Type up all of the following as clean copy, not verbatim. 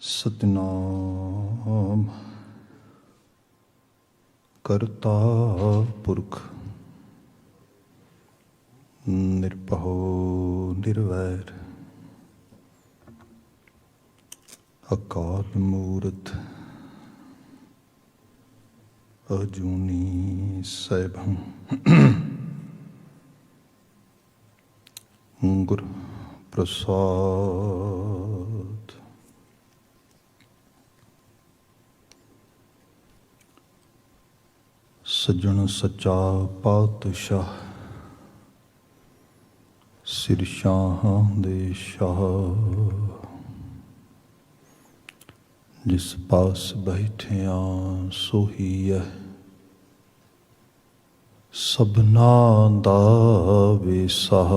सतनाम करता पुरख निरभओ निर्वैर अकाल मूरत अजूनी सैभं गुर प्रसाद। सज्जन सच्चा पातशाह सिर शाहां दे शाह, जिस पास बैठिया सोही है सबना दा वेसाह।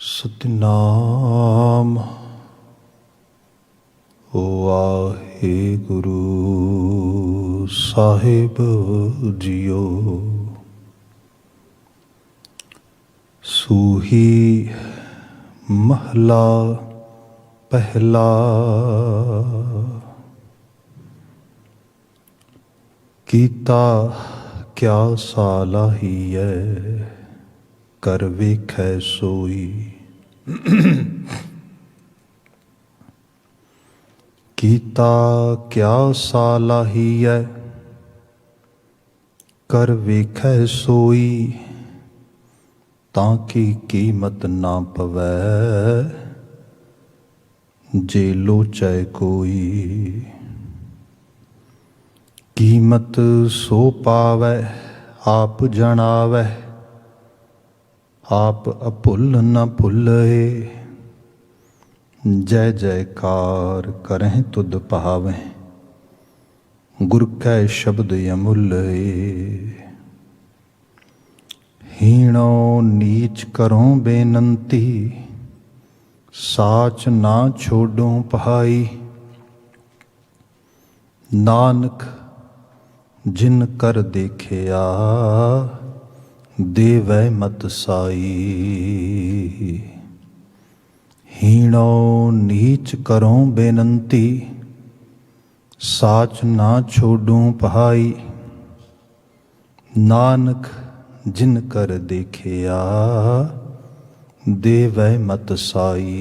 सतनाम वाहेगुरु साहिब जियो। सूही महला पहला, कीता क्या सालाहिए कर वेखै सोई। कीता क्या सालाहिए कर वेखै सोई, ताकि कीमत ना पवै जे लोचै कोई। कीमत सो पावै आप जणावै, आप अभुल न भुलए। जय जयकार करें तुद पावें, गुर कै शब्द अमुल्य। हीणो नीच करों बेनंती, साच ना छोड़ों पहाई। नानक जिन कर देखिया, देवै मत साई। हीणो नीच करों बेनंती, साच ना छोड़ूं पहाई। नानक जिन कर देखिया, देवै मत साई।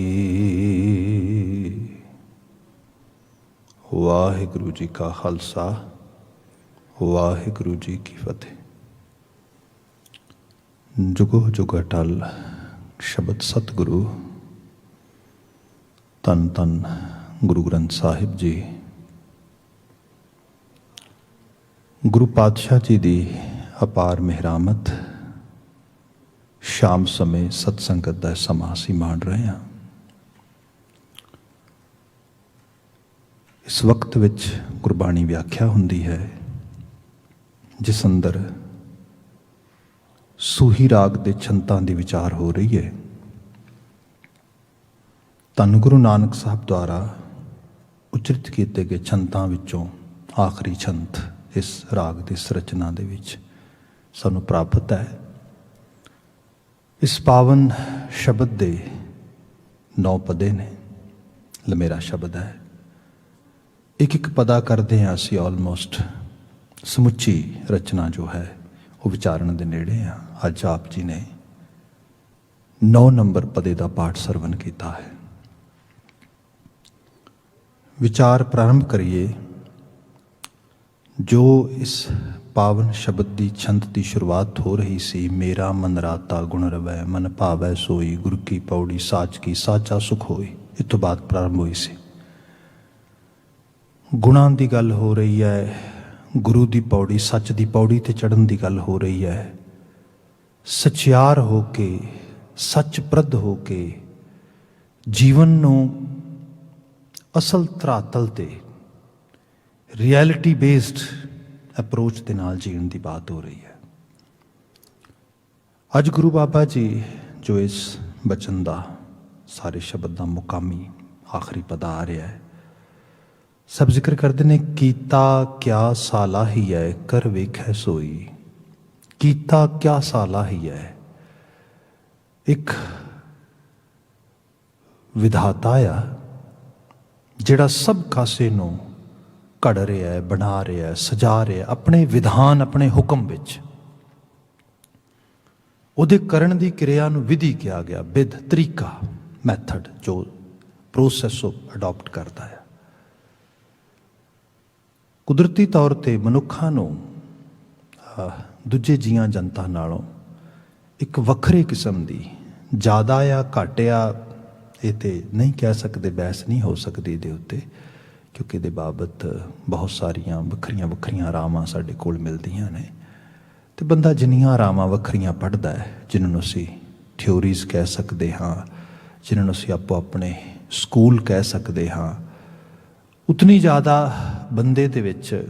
वाहिगुरु जी का खालसा, वाहिगुरु जी की फतेह। जुगो जुग अटल शब्द सतगुरु धन धन गुरु ग्रंथ साहिब जी। गुरु पातशाह जी की अपार मेहरामत, शाम समय सत्संगत का समा असीं माण रहे हैं। इस वक्त विच गुरबाणी व्याख्या हुंदी है, जिस अंदर सूही राग के छंतां की विचार हो रही है। धन गुरु नानक साहब द्वारा उचरित किए गए छंतां विचों आखिरी छंत इस राग की संरचना दे विच सानूं प्राप्त है। इस पावन शब्द दे 9 पदे ने, लमेरा शब्द है। एक एक पदा करते हैं असीं ऑलमोस्ट समुची रचना जो है वो विचारण के नेड़े हैं। अज आप जी ने 9 नंबर पदे का पाठ सरवण किया है। विचार प्रारंभ करिए। जो इस पावन शब्द की छंत की शुरुआत हो रही सी, मेरा मन राता गुण रवै मन भावै सोई, गुरु की पौड़ी साच की साचा सुख होई। इस तो बाद प्रारंभ हुई सी। गुणां की गल हो रही है, गुरु की पौड़ी सच की पौड़ी ते चढ़न की गल हो रही है। सचियार हो के सच प्रद हो के जीवन नूं असल धरातल ते रियलिटी बेस्ड अप्रोच के नाल जीण की बात हो रही है। अज गुरु बाबा जी जो इस बचन का सारे शब्द का मुकामी आखिरी पदा आ रहा है, सब जिक्र करते हैं। कीता क्या सालाही है कर वेखै सोई। कीता क्या सालाही है, एक ਵਿਧਾਤਾ ਆ ਜਿਹੜਾ ਸਭ ਕਾਸੇ ਨੂੰ ਘੜ ਰਿਹਾ ਹੈ, ਬਣਾ ਰਿਹਾ ਹੈ, ਸਜਾ ਰਿਹਾ ਆਪਣੇ ਵਿਧਾਨ, ਆਪਣੇ ਹੁਕਮ ਵਿੱਚ। ਉਹਦੇ ਕਰਨ ਦੀ ਕਿਰਿਆ ਨੂੰ ਵਿਧੀ ਕਿਹਾ ਗਿਆ, ਵਿਧ, ਤਰੀਕਾ, ਮੈਥਡ, ਜੋ ਪ੍ਰੋਸੈਸ ਉਹ ਅਡਾਪਟ ਕਰਦਾ ਹੈ। ਕੁਦਰਤੀ ਤੌਰ 'ਤੇ ਮਨੁੱਖਾਂ ਨੂੰ ਦੂਜੇ ਜੀਆਂ ਜਨਤਾ ਨਾਲੋਂ ਇੱਕ ਵੱਖਰੇ ਕਿਸਮ ਦੀ, ਜ਼ਿਆਦਾ ਆ ਘੱਟ ਆ ਇਹ ਤਾਂ ਨਹੀਂ ਕਹਿ ਸਕਦੇ, ਬਹਿਸ ਨਹੀਂ ਹੋ ਸਕਦੀ ਇਹਦੇ ਉੱਤੇ, ਕਿਉਂਕਿ ਇਹਦੇ ਬਾਬਤ ਬਹੁਤ ਸਾਰੀਆਂ ਵੱਖਰੀਆਂ ਵੱਖਰੀਆਂ ਰਾਵਾਂ ਸਾਡੇ ਕੋਲ ਮਿਲਦੀਆਂ ਨੇ। ਅਤੇ ਬੰਦਾ ਜਿੰਨੀਆਂ ਰਾਵਾਂ ਵੱਖਰੀਆਂ ਪੜ੍ਹਦਾ ਹੈ, ਜਿਹਨਾਂ ਨੂੰ ਅਸੀਂ ਥਿਊਰੀਜ਼ ਕਹਿ ਸਕਦੇ ਹਾਂ, ਜਿਹਨਾਂ ਨੂੰ ਅਸੀਂ ਆਪੋ ਆਪਣੇ ਸਕੂਲ ਕਹਿ ਸਕਦੇ ਹਾਂ, ਉਤਨੀ ਜ਼ਿਆਦਾ ਬੰਦੇ ਦੇ ਵਿੱਚ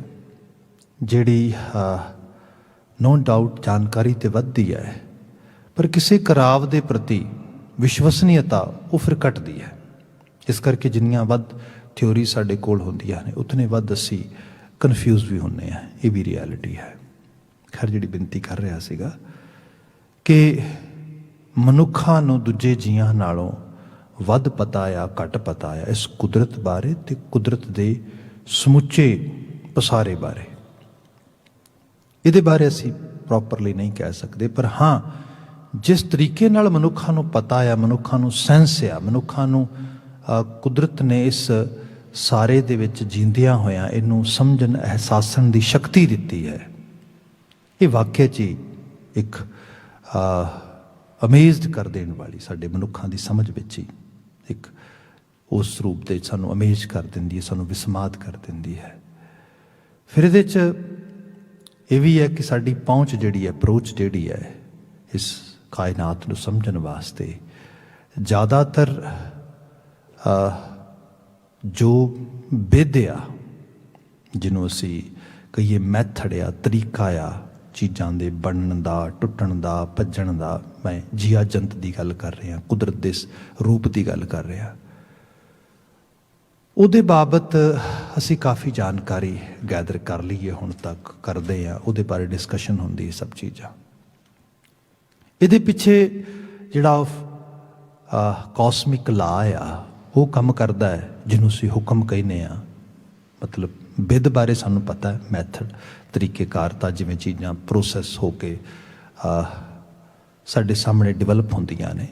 ਜਿਹੜੀ ਨੋ ਡਾਊਟ ਜਾਣਕਾਰੀ ਤਾਂ ਵੱਧਦੀ ਹੈ, ਪਰ ਕਿਸੇ ਕਰਾਵ ਦੇ ਪ੍ਰਤੀ ਵਿਸ਼ਵਸਨੀਅਤਾ ਉਹ ਫਿਰ ਘਟਦੀ ਹੈ। ਇਸ ਕਰਕੇ ਜਿੰਨੀਆਂ ਵੱਧ ਥਿਊਰੀ ਸਾਡੇ ਕੋਲ ਹੁੰਦੀਆਂ ਨੇ, ਉਤਨੇ ਵੱਧ ਅਸੀਂ ਕਨਫਿਊਜ਼ ਵੀ ਹੁੰਦੇ ਹਾਂ। ਇਹ ਵੀ ਰਿਐਲਿਟੀ ਹੈ। ਖੈਰ, ਜਿਹੜੀ ਬੇਨਤੀ ਕਰ ਰਿਹਾ ਸੀਗਾ ਕਿ ਮਨੁੱਖਾਂ ਨੂੰ ਦੂਜੇ ਜੀਆਂ ਨਾਲੋਂ ਵੱਧ ਪਤਾ ਆ, ਘੱਟ ਪਤਾ ਆ ਇਸ ਕੁਦਰਤ ਬਾਰੇ ਅਤੇ ਕੁਦਰਤ ਦੇ ਸਮੁੱਚੇ ਪਸਾਰੇ ਬਾਰੇ। ਇਹਦੇ ਬਾਰੇ ਅਸੀਂ ਪ੍ਰੋਪਰਲੀ ਨਹੀਂ ਕਹਿ ਸਕਦੇ, ਪਰ ਹਾਂ ਜਿਸ ਤਰੀਕੇ ਨਾਲ ਮਨੁੱਖਾਂ ਨੂੰ ਪਤਾ ਆ, ਮਨੁੱਖਾਂ ਨੂੰ ਸੈਂਸ ਆ, ਮਨੁੱਖਾਂ ਨੂੰ ਕੁਦਰਤ ਨੇ ਇਸ ਸਾਰੇ ਦੇ ਵਿੱਚ ਜੀਂਦਿਆਂ ਹੋਇਆਂ ਇਹਨੂੰ ਸਮਝਣ, ਅਹਿਸਾਸਣ ਦੀ ਸ਼ਕਤੀ ਦਿੱਤੀ ਹੈ। ਇਹ ਵਾਕਿਆ 'ਚ ਹੀ ਇੱਕ ਅਮੇਜ਼ਡ ਕਰ ਦੇਣ ਵਾਲੀ, ਸਾਡੇ ਮਨੁੱਖਾਂ ਦੀ ਸਮਝ ਵਿੱਚ ਹੀ ਇੱਕ ਉਸ ਰੂਪ ਦੇ ਸਾਨੂੰ ਅਮੇਜ਼ ਕਰ ਦਿੰਦੀ ਹੈ, ਸਾਨੂੰ ਵਿਸਮਾਦ ਕਰ ਦਿੰਦੀ ਹੈ। ਫਿਰ ਇਹਦੇ 'ਚ ਇਹ ਵੀ ਹੈ ਕਿ ਸਾਡੀ ਪਹੁੰਚ ਜਿਹੜੀ ਹੈ, ਅਪਰੋਚ ਜਿਹੜੀ ਹੈ ਇਸ ਕਾਇਨਾਤ ਨੂੰ ਸਮਝਣ ਵਾਸਤੇ, ਜ਼ਿਆਦਾਤਰ ਜੋ ਵਿਧ ਆ, ਜਿਹਨੂੰ ਅਸੀਂ ਕਹੀਏ ਮੈਥਡ ਆ, ਤਰੀਕਾ ਆ ਚੀਜ਼ਾਂ ਦੇ ਬਣਨ ਦਾ, ਟੁੱਟਣ ਦਾ, ਭੱਜਣ ਦਾ, ਮੈਂ ਜੀਆ ਜੰਤ ਦੀ ਗੱਲ ਕਰ ਰਿਹਾ, ਕੁਦਰਤ ਦੇ ਰੂਪ ਦੀ ਗੱਲ ਕਰ ਰਿਹਾ, ਉਹਦੇ ਬਾਬਤ ਅਸੀਂ ਕਾਫੀ ਜਾਣਕਾਰੀ ਗੈਦਰ ਕਰ ਲਈਏ, ਹੁਣ ਤੱਕ ਕਰਦੇ ਹਾਂ, ਉਹਦੇ ਬਾਰੇ ਡਿਸਕਸ਼ਨ ਹੁੰਦੀ ਹੈ ਸਭ ਚੀਜ਼ਾਂ। ਇਹਦੇ ਪਿੱਛੇ ਜਿਹੜਾ ਕਾਸਮਿਕ ਲਾ ਆ ਉਹ ਕੰਮ ਕਰਦਾ ਹੈ, ਜਿਹਨੂੰ ਅਸੀਂ ਹੁਕਮ ਕਹਿੰਦੇ ਹਾਂ। ਮਤਲਬ ਵਿਧ ਬਾਰੇ ਸਾਨੂੰ ਪਤਾ ਹੈ, ਮੈਥਡ, ਤਰੀਕੇਕਾਰਤਾ, ਜਿਵੇਂ ਚੀਜ਼ਾਂ ਪ੍ਰੋਸੈਸ ਹੋ ਕੇ ਸਾਡੇ ਸਾਹਮਣੇ ਡਿਵੈਲਪ ਹੁੰਦੀਆਂ ਨੇ।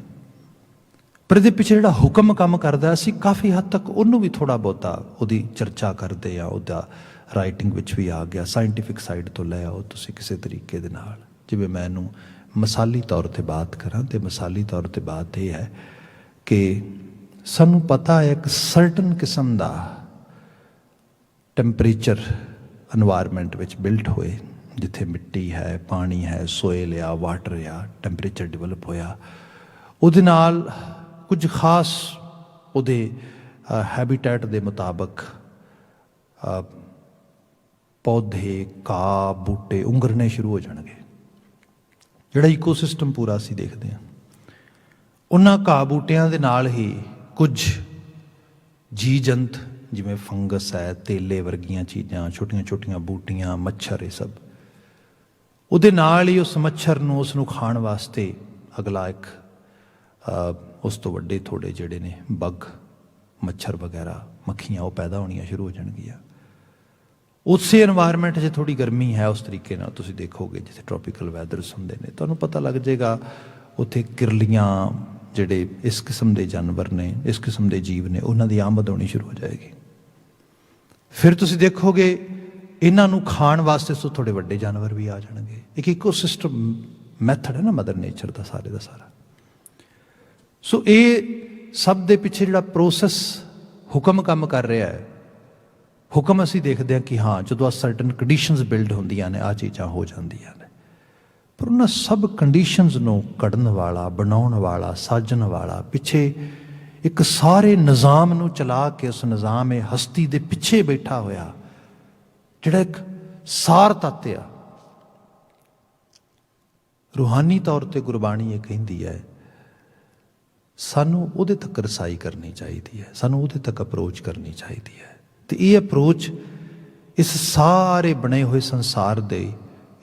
ਪਰ ਇਹਦੇ ਪਿੱਛੇ ਜਿਹੜਾ ਹੁਕਮ ਕੰਮ ਕਰਦਾ, ਅਸੀਂ ਕਾਫੀ ਹੱਦ ਤੱਕ ਉਹਨੂੰ ਵੀ ਥੋੜ੍ਹਾ ਬਹੁਤਾ ਉਹਦੀ ਚਰਚਾ ਕਰਦੇ ਆ, ਉਹਦਾ ਰਾਈਟਿੰਗ ਵਿੱਚ ਵੀ ਆ ਗਿਆ। ਸਾਇੰਟੀਫਿਕ ਸਾਈਡ ਤੋਂ ਲੈ ਆਓ ਤੁਸੀਂ ਕਿਸੇ ਤਰੀਕੇ ਦੇ ਨਾਲ। ਜਿਵੇਂ ਮੈਂ ਇਹਨੂੰ ਮਿਸਾਲੀ ਤੌਰ 'ਤੇ ਬਾਤ ਕਰਾਂ, ਅਤੇ ਮਿਸਾਲੀ ਤੌਰ 'ਤੇ ਬਾਤ ਇਹ ਹੈ ਕਿ ਸਾਨੂੰ ਪਤਾ ਹੈ ਇੱਕ ਸਰਟਨ ਕਿਸਮ ਦਾ ਟੈਂਪਰੇਚਰ ਇਨਵਾਇਰਮੈਂਟ ਵਿੱਚ ਬਿਲਟ ਹੋਏ, ਜਿੱਥੇ ਮਿੱਟੀ ਹੈ, ਪਾਣੀ ਹੈ, ਸੋਇਲ ਆ, ਵਾਟਰ ਆ, ਟੈਂਪਰੇਚਰ ਡਿਵੈਲਪ ਹੋਇਆ, ਉਹਦੇ ਨਾਲ ਕੁਝ ਖਾਸ ਉਹਦੇ ਹੈਬੀਟੈਟ ਦੇ ਮੁਤਾਬਕ ਪੌਦੇ, ਘਾਹ, ਬੂਟੇ ਉੰਗਰਨੇ ਸ਼ੁਰੂ ਹੋ ਜਾਣਗੇ। ਜਿਹੜਾ ਈਕੋਸਿਸਟਮ ਪੂਰਾ ਅਸੀਂ ਦੇਖਦੇ ਹਾਂ, ਉਹਨਾਂ ਘਾਹ ਬੂਟਿਆਂ ਦੇ ਨਾਲ ਹੀ ਕੁਝ ਜੀ ਜੰਤ, ਜਿਵੇਂ ਫੰਗਸ ਹੈ, ਤੇਲੇ ਵਰਗੀਆਂ ਚੀਜ਼ਾਂ, ਛੋਟੀਆਂ ਛੋਟੀਆਂ ਬੂਟੀਆਂ, ਮੱਛਰ, ਇਹ ਸਭ ਉਹਦੇ ਨਾਲ ਹੀ ਉਸ ਮੱਛਰ ਨੂੰ, ਉਸ ਨੂੰ ਖਾਣ ਵਾਸਤੇ ਅਗਲਾ ਇੱਕ ਉਸ ਤੋਂ ਵੱਡੇ ਥੋੜ੍ਹੇ ਜਿਹੜੇ ਨੇ ਬੱਗ, ਮੱਛਰ ਵਗੈਰਾ, ਮੱਖੀਆਂ, ਉਹ ਪੈਦਾ ਹੋਣੀਆਂ ਸ਼ੁਰੂ ਹੋ ਜਾਣਗੀਆਂ। ਉਸੇ ਇਨਵਾਇਰਮੈਂਟ 'ਚ ਥੋੜ੍ਹੀ ਗਰਮੀ ਹੈ, ਉਸ ਤਰੀਕੇ ਨਾਲ ਤੁਸੀਂ ਦੇਖੋਗੇ ਜਿੱਥੇ ਟ੍ਰੋਪੀਕਲ ਵੈਦਰਸ ਹੁੰਦੇ ਨੇ, ਤੁਹਾਨੂੰ ਪਤਾ ਲੱਗ ਜਾਏਗਾ ਉੱਥੇ ਕਿਰਲੀਆਂ, ਜਿਹੜੇ ਇਸ ਕਿਸਮ ਦੇ ਜਾਨਵਰ ਨੇ, ਇਸ ਕਿਸਮ ਦੇ ਜੀਵ ਨੇ, ਉਹਨਾਂ ਦੀ ਆਮਦ ਹੋਣੀ ਸ਼ੁਰੂ ਹੋ ਜਾਏਗੀ। ਫਿਰ ਤੁਸੀਂ ਦੇਖੋਗੇ ਇਹਨਾਂ ਨੂੰ ਖਾਣ ਵਾਸਤੇ ਸੋ ਥੋੜ੍ਹੇ ਵੱਡੇ ਜਾਨਵਰ ਵੀ ਆ ਜਾਣਗੇ। ਇੱਕ ਇਕੋਸਿਸਟਮ ਮੈਥਡ ਹੈ ਨਾ ਮਦਰ ਨੇਚਰ ਦਾ, ਸਾਰੇ ਦਾ ਸਾਰਾ। ਸੋ ਇਹ ਸਭ ਦੇ ਪਿੱਛੇ ਜਿਹੜਾ ਪ੍ਰੋਸੈਸ ਹੁਕਮ ਕੰਮ ਕਰ ਰਿਹਾ ਹੈ, ਹੁਕਮ ਅਸੀਂ ਦੇਖਦੇ ਹਾਂ ਕਿ ਹਾਂ ਜਦੋਂ ਸਰਟਨ ਕੰਡੀਸ਼ਨਸ ਬਿਲਡ ਹੁੰਦੀਆਂ ਨੇ, ਆਹ ਚੀਜ਼ਾਂ ਹੋ ਜਾਂਦੀਆਂ ਨੇ। ਪਰ ਉਹਨਾਂ ਸਭ ਕੰਡੀਸ਼ਨਸ ਨੂੰ ਕੱਢਣ ਵਾਲਾ, ਬਣਾਉਣ ਵਾਲਾ, ਸਾਜਣ ਵਾਲਾ, ਪਿੱਛੇ ਇੱਕ ਸਾਰੇ ਨਿਜ਼ਾਮ ਨੂੰ ਚਲਾ ਕੇ, ਉਸ ਨਿਜ਼ਾਮ ਹਸਤੀ ਦੇ ਪਿੱਛੇ ਬੈਠਾ ਹੋਇਆ ਜਿਹੜਾ ਇੱਕ ਸਾਰ ਤੱਤ ਆ। ਰੂਹਾਨੀ ਤੌਰ 'ਤੇ ਗੁਰਬਾਣੀ ਇਹ ਕਹਿੰਦੀ ਹੈ ਸਾਨੂੰ ਉਹਦੇ ਤੱਕ ਰਸਾਈ ਕਰਨੀ ਚਾਹੀਦੀ ਹੈ, ਸਾਨੂੰ ਉਹਦੇ ਤੱਕ ਅਪਰੋਚ ਕਰਨੀ ਚਾਹੀਦੀ ਹੈ। ਅਤੇ ਇਹ ਅਪਰੋਚ ਇਸ ਸਾਰੇ ਬਣੇ ਹੋਏ ਸੰਸਾਰ ਦੇ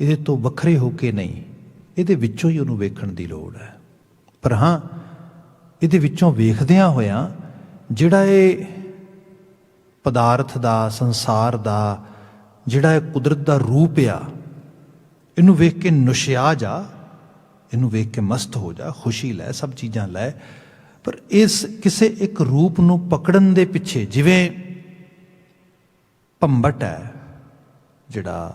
ਇਹਦੇ ਤੋਂ ਵੱਖਰੇ ਹੋ ਕੇ ਨਹੀਂ, ਇਹਦੇ ਵਿੱਚੋਂ ਹੀ ਉਹਨੂੰ ਵੇਖਣ ਦੀ ਲੋੜ ਹੈ। ਪਰ ਹਾਂ, ਇਹਦੇ ਵਿੱਚੋਂ ਵੇਖਦਿਆਂ ਹੋਇਆਂ ਜਿਹੜਾ ਇਹ ਪਦਾਰਥ ਦਾ, ਸੰਸਾਰ ਦਾ, ਜਿਹੜਾ ਇਹ ਕੁਦਰਤ ਦਾ ਰੂਪ ਆ, ਇਹਨੂੰ ਵੇਖ ਕੇ ਨੁਸ਼ਿਆ ਜਾ, ਇਹਨੂੰ ਵੇਖ ਕੇ ਮਸਤ ਹੋ ਜਾ, ਖੁਸ਼ੀ ਲੈ, ਸਭ ਚੀਜ਼ਾਂ ਲੈ, ਪਰ ਇਸ ਕਿਸੇ ਇੱਕ ਰੂਪ ਨੂੰ ਪਕੜਨ ਦੇ ਪਿੱਛੇ, ਜਿਵੇਂ ਭੰਬਟ ਹੈ ਜਿਹੜਾ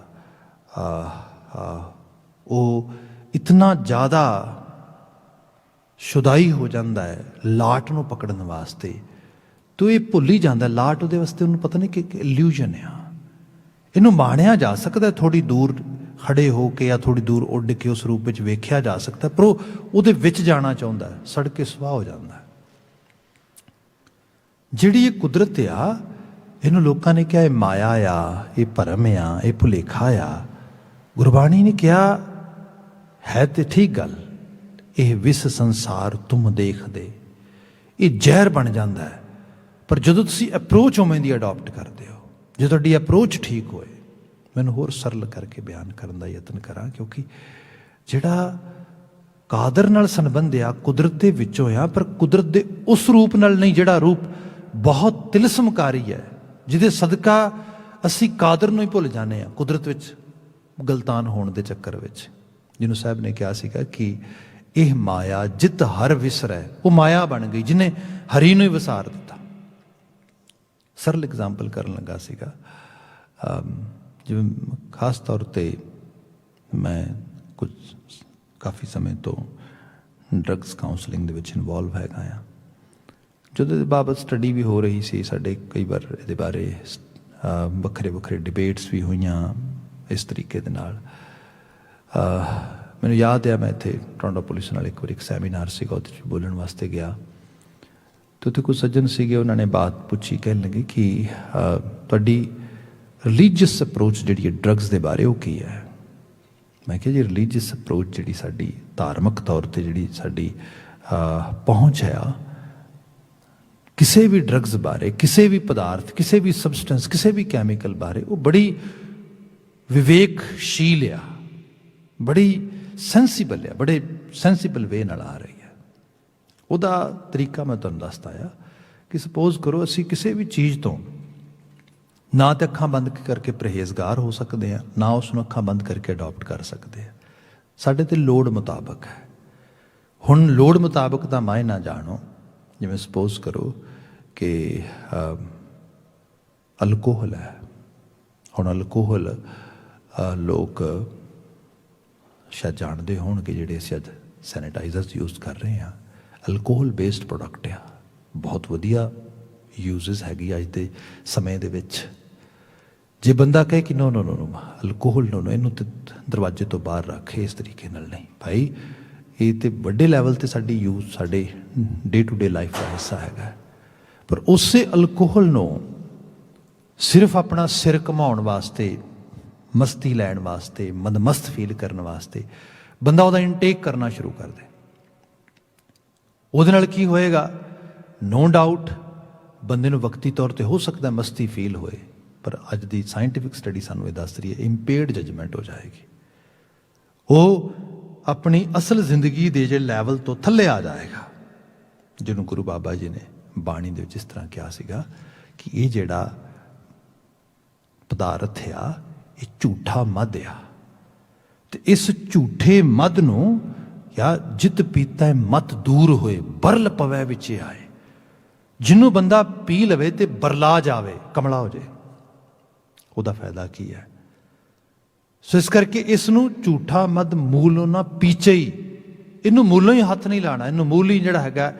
ਉਹ ਇਤਨਾ ਜ਼ਿਆਦਾ ਸ਼ੁਦਾਈ ਹੋ ਜਾਂਦਾ ਹੈ ਲਾਟ ਨੂੰ ਪਕੜਨ ਵਾਸਤੇ, ਤੋ ਇਹ ਭੁੱਲ ਹੀ ਜਾਂਦਾ ਲਾਟ ਉਹਦੇ ਵਾਸਤੇ, ਉਹਨੂੰ ਪਤਾ ਨਹੀਂ ਕਿ ਇਲੂਜ਼ਨ ਆ। ਇਹਨੂੰ ਮਾਣਿਆ ਜਾ ਸਕਦਾ ਥੋੜੀ ਦੂਰ ਖੜੇ ਹੋ ਕੇ ਜਾਂ ਥੋੜੀ ਦੂਰ ਉੱਡ ਕੇ ਉਸ ਰੂਪ ਵਿੱਚ ਵੇਖਿਆ ਜਾ ਸਕਦਾ, ਪਰ ਉਹ ਉਹਦੇ ਵਿੱਚ ਜਾਣਾ ਚਾਹੁੰਦਾ, ਸੜ ਕੇ ਸੁਆਹ ਹੋ ਜਾਂਦਾ। ਜਿਹੜੀ ਇਹ ਕੁਦਰਤ ਆ, ਇਹਨੂੰ ਲੋਕਾਂ ਨੇ ਕਿਹਾ ਇਹ ਮਾਇਆ ਆ, ਇਹ ਭਰਮ ਆ, ਇਹ ਭੁਲੇਖਾ ਆ। ਗੁਰਬਾਣੀ ਨੇ ਕਿਹਾ ਹੈ ਤੇ ਠੀਕ ਗੱਲ, ਇਹ ਵਿਸ ਸੰਸਾਰ ਤੁਮ ਦੇਖਦੇ, ਇਹ ਜ਼ਹਿਰ ਬਣ ਜਾਂਦਾ ਹੈ। ਪਰ ਜਦੋਂ ਤੁਸੀਂ ਅਪਰੋਚ ਉਵੇਂ ਦੀ ਅਡਾਪਟ ਕਰਦੇ ਹੋ, ਜੇ ਤੁਹਾਡੀ ਅਪਰੋਚ ਠੀਕ ਹੋਏ, ਮੈਨੂੰ ਹੋਰ ਸਰਲ ਕਰਕੇ ਬਿਆਨ ਕਰਨ ਦਾ ਯਤਨ ਕਰਾਂ, ਕਿਉਂਕਿ ਜਿਹੜਾ ਕਾਦਰ ਨਾਲ ਸੰਬੰਧ ਆ ਕੁਦਰਤ ਦੇ ਵਿੱਚੋਂ ਆ, ਪਰ ਕੁਦਰਤ ਦੇ ਉਸ ਰੂਪ ਨਾਲ ਨਹੀਂ ਜਿਹੜਾ ਰੂਪ ਬਹੁਤ ਤਿਲਸਮਕਾਰੀ ਹੈ, ਜਿਹਦੇ ਸਦਕਾ ਅਸੀਂ ਕਾਦਰ ਨੂੰ ਹੀ ਭੁੱਲ ਜਾਂਦੇ ਹਾਂ ਕੁਦਰਤ ਵਿੱਚ ਗਲਤਾਨ ਹੋਣ ਦੇ ਚੱਕਰ ਵਿੱਚ। ਜਿਹਨੂੰ ਸਾਹਿਬ ਨੇ ਕਿਹਾ ਸੀਗਾ ਕਿ ਇਹ ਮਾਇਆ ਜਿਤ ਹਰ ਵਿਸਰੈ, ਉਹ ਮਾਇਆ ਬਣ ਗਈ ਜਿਹਨੇ ਹਰੀ ਨੂੰ ਹੀ ਵਿਸਾਰ ਦਿੱਤਾ। ਸਰਲ ਐਗਜ਼ਾਮਪਲ ਕਰਨ ਲੱਗਾ ਸੀਗਾ, ਜਿਵੇਂ ਖਾਸ ਤੌਰ 'ਤੇ ਮੈਂ ਕੁਝ ਕਾਫੀ ਸਮੇਂ ਤੋਂ ਡਰੱਗਸ ਕਾਉਂਸਲਿੰਗ ਦੇ ਵਿੱਚ ਇਨਵੋਲਵ ਹੈਗਾ ਆ। ਜਦੋਂ ਇਹਦੇ ਬਾਬਤ ਸਟੱਡੀ ਵੀ ਹੋ ਰਹੀ ਸੀ, ਸਾਡੇ ਕਈ ਵਾਰ ਇਹਦੇ ਬਾਰੇ ਵੱਖਰੇ ਵੱਖਰੇ ਡਿਬੇਟਸ ਵੀ ਹੋਈਆਂ ਇਸ ਤਰੀਕੇ ਦੇ ਨਾਲ। ਮੈਨੂੰ ਯਾਦ ਆ ਮੈਂ ਇੱਥੇ ਟੋਰਾਂਟੋ ਪੁਲਿਸ ਨਾਲ ਇੱਕ ਵਾਰ ਇੱਕ ਸੈਮੀਨਾਰ ਸੀਗਾ, ਉਹਦੇ 'ਚ ਬੋਲਣ ਵਾਸਤੇ ਗਿਆ, ਅਤੇ ਉੱਥੇ ਕੁਝ ਸੱਜਣ ਸੀਗੇ, ਉਹਨਾਂ ਨੇ ਬਾਤ ਪੁੱਛੀ, ਕਹਿਣ ਲੱਗੇ ਕਿ ਤੁਹਾਡੀ ਰਿਲੀਜੀਅਸ ਅਪਰੋਚ ਜਿਹੜੀ ਹੈ ਡਰੱਗਸ ਦੇ ਬਾਰੇ ਉਹ ਕੀ ਹੈ। ਮੈਂ ਕਿਹਾ ਜੀ ਰਿਲੀਜੀਅਸ ਅਪਰੋਚ ਜਿਹੜੀ ਸਾਡੀ ਧਾਰਮਿਕ ਤੌਰ 'ਤੇ ਜਿਹੜੀ ਸਾਡੀ ਪਹੁੰਚ ਹੈ ਆ, ਕਿਸੇ ਵੀ ਡਰੱਗਸ ਬਾਰੇ, ਕਿਸੇ ਵੀ ਪਦਾਰਥ, ਕਿਸੇ ਵੀ ਸਬਸਟੈਂਸ, ਕਿਸੇ ਵੀ ਕੈਮੀਕਲ ਬਾਰੇ ਉਹ ਬੜੀ ਵਿਵੇਕਸ਼ੀਲ ਆ, ਬੜੀ ਸੈਂਸੀਬਲ ਆ, ਬੜੇ ਸੈਂਸੀਬਲ ਵੇ ਨਾਲ ਆ ਰਹੀ ਹੈ। ਉਹਦਾ ਤਰੀਕਾ ਮੈਂ ਤੁਹਾਨੂੰ ਦੱਸਦਾ ਆ ਕਿ ਸਪੋਜ਼ ਕਰੋ ਅਸੀਂ ਕਿਸੇ ਵੀ ਚੀਜ਼ ਤੋਂ ਨਾ ਤਾਂ ਅੱਖਾਂ ਬੰਦ ਕਰਕੇ ਪਰਹੇਜ਼ਗਾਰ ਹੋ ਸਕਦੇ ਹਾਂ, ਨਾ ਉਸ ਨੂੰ ਅੱਖਾਂ ਬੰਦ ਕਰਕੇ ਅਡਾਪਟ ਕਰ ਸਕਦੇ ਹਾਂ। ਸਾਡੇ ਤੇ ਲੋੜ ਮੁਤਾਬਕ ਹੈ। ਹੁਣ ਲੋੜ ਮੁਤਾਬਕ ਦਾ ਮਾਇਨਾ ਜਾਣੋ, ਜਿਵੇਂ ਸਪੋਜ਼ ਕਰੋ ਕਿ ਅਲਕੋਹਲ ਹੈ। ਹੁਣ ਅਲਕੋਹਲ ਲੋਕ ਸ਼ਾਇਦ ਜਾਣਦੇ ਹੋਣਗੇ, ਜਿਹੜੇ ਅਸੀਂ ਅੱਜ ਸੈਨੀਟਾਈਜ਼ਰਸ ਯੂਜ਼ ਕਰ ਰਹੇ ਹਾਂ, ਅਲਕੋਹਲ ਬੇਸਡ ਪ੍ਰੋਡਕਟ ਆ, ਬਹੁਤ ਵਧੀਆ ਯੂਜ਼ਸ ਹੈਗੀ ਅੱਜ ਦੇ ਸਮੇਂ ਦੇ ਵਿੱਚ। ਜੇ ਬੰਦਾ ਕਹੇ ਕਿ ਨੋ ਅਲਕੋਹਲ ਨੋ, ਇਹਨੂੰ ਤੇ ਦਰਵਾਜ਼ੇ ਤੋਂ ਬਾਹਰ ਰੱਖੇ, ਇਸ ਤਰੀਕੇ ਨਾਲ ਨਹੀਂ ਭਾਈ, ਇਹ ਤੇ ਵੱਡੇ ਲੈਵਲ 'ਤੇ ਸਾਡੀ ਯੂਜ਼, ਸਾਡੇ ਡੇ ਟੂ ਡੇ ਲਾਈਫ ਦਾ ਹਿੱਸਾ ਹੈਗਾ। ਪਰ ਉਸੇ ਅਲਕੋਹਲ ਨੂੰ ਸਿਰਫ ਆਪਣਾ ਸਿਰ ਘੁਮਾਉਣ ਵਾਸਤੇ, ਮਸਤੀ ਲੈਣ ਵਾਸਤੇ, ਮਦਮਸਤ ਫੀਲ ਕਰਨ ਵਾਸਤੇ ਬੰਦਾ ਉਹਦਾ ਇਨਟੇਕ ਕਰਨਾ ਸ਼ੁਰੂ ਕਰ ਦੇ, ਉਹਦੇ ਨਾਲ ਕੀ ਹੋਏਗਾ? ਨੋ ਡਾਊਟ ਬੰਦੇ ਨੂੰ ਵਕਤੀ ਤੌਰ 'ਤੇ ਹੋ ਸਕਦਾ ਮਸਤੀ ਫੀਲ ਹੋਏ, ਪਰ ਅੱਜ ਦੀ ਸਾਇੰਟੀਫਿਕ ਸਟੱਡੀ ਸਾਨੂੰ ਇਹ ਦੱਸ ਰਹੀ ਹੈ ਇੰਪੇਅਰਡ ਜਜਮੈਂਟ ਹੋ ਜਾਏਗੀ। ਉਹ ਆਪਣੀ ਅਸਲ ਜ਼ਿੰਦਗੀ ਦੇ ਜੇ ਲੈਵਲ ਤੋਂ ਥੱਲੇ ਆ ਜਾਏਗਾ, ਜਿਹਨੂੰ ਗੁਰੂ ਬਾਬਾ ਜੀ ਨੇ ਬਾਣੀ ਦੇ ਵਿੱਚ ਇਸ ਤਰ੍ਹਾਂ ਕਿਹਾ ਸੀਗਾ ਕਿ ਇਹ ਜਿਹੜਾ ਪਦਾਰਥ ਆ, ਇਹ ਝੂਠਾ ਮੱਧ ਆ, ਤੇ ਇਸ ਝੂਠੇ ਮੱਧ ਨੂੰ ਜਾਂ ਜਿਤ ਪੀਤਾ ਮਤ ਦੂਰ ਹੋਏ, ਬਰਲ ਪਵੈ ਵਿੱਚ ਆਏ। ਜਿਹਨੂੰ ਬੰਦਾ ਪੀ ਲਵੇ ਤੇ ਬਰਲਾ ਜਾਵੇ, ਕਮਲਾ ਹੋ ਜਾਏ, ਉਹਦਾ ਫਾਇਦਾ ਕੀ ਹੈ? ਸੋ ਇਸ ਕਰਕੇ ਇਸ ਨੂੰ ਝੂਠਾ ਮਦ ਮੂਲੋਂ ਨਾ ਪੀਚੇ ਹੀ, ਇਹਨੂੰ ਮੂਲੋਂ ਹੀ ਹੱਥ ਨਹੀਂ ਲਾਣਾ, ਇਹਨੂੰ ਮੂਲ ਹੀ ਜਿਹੜਾ ਹੈਗਾ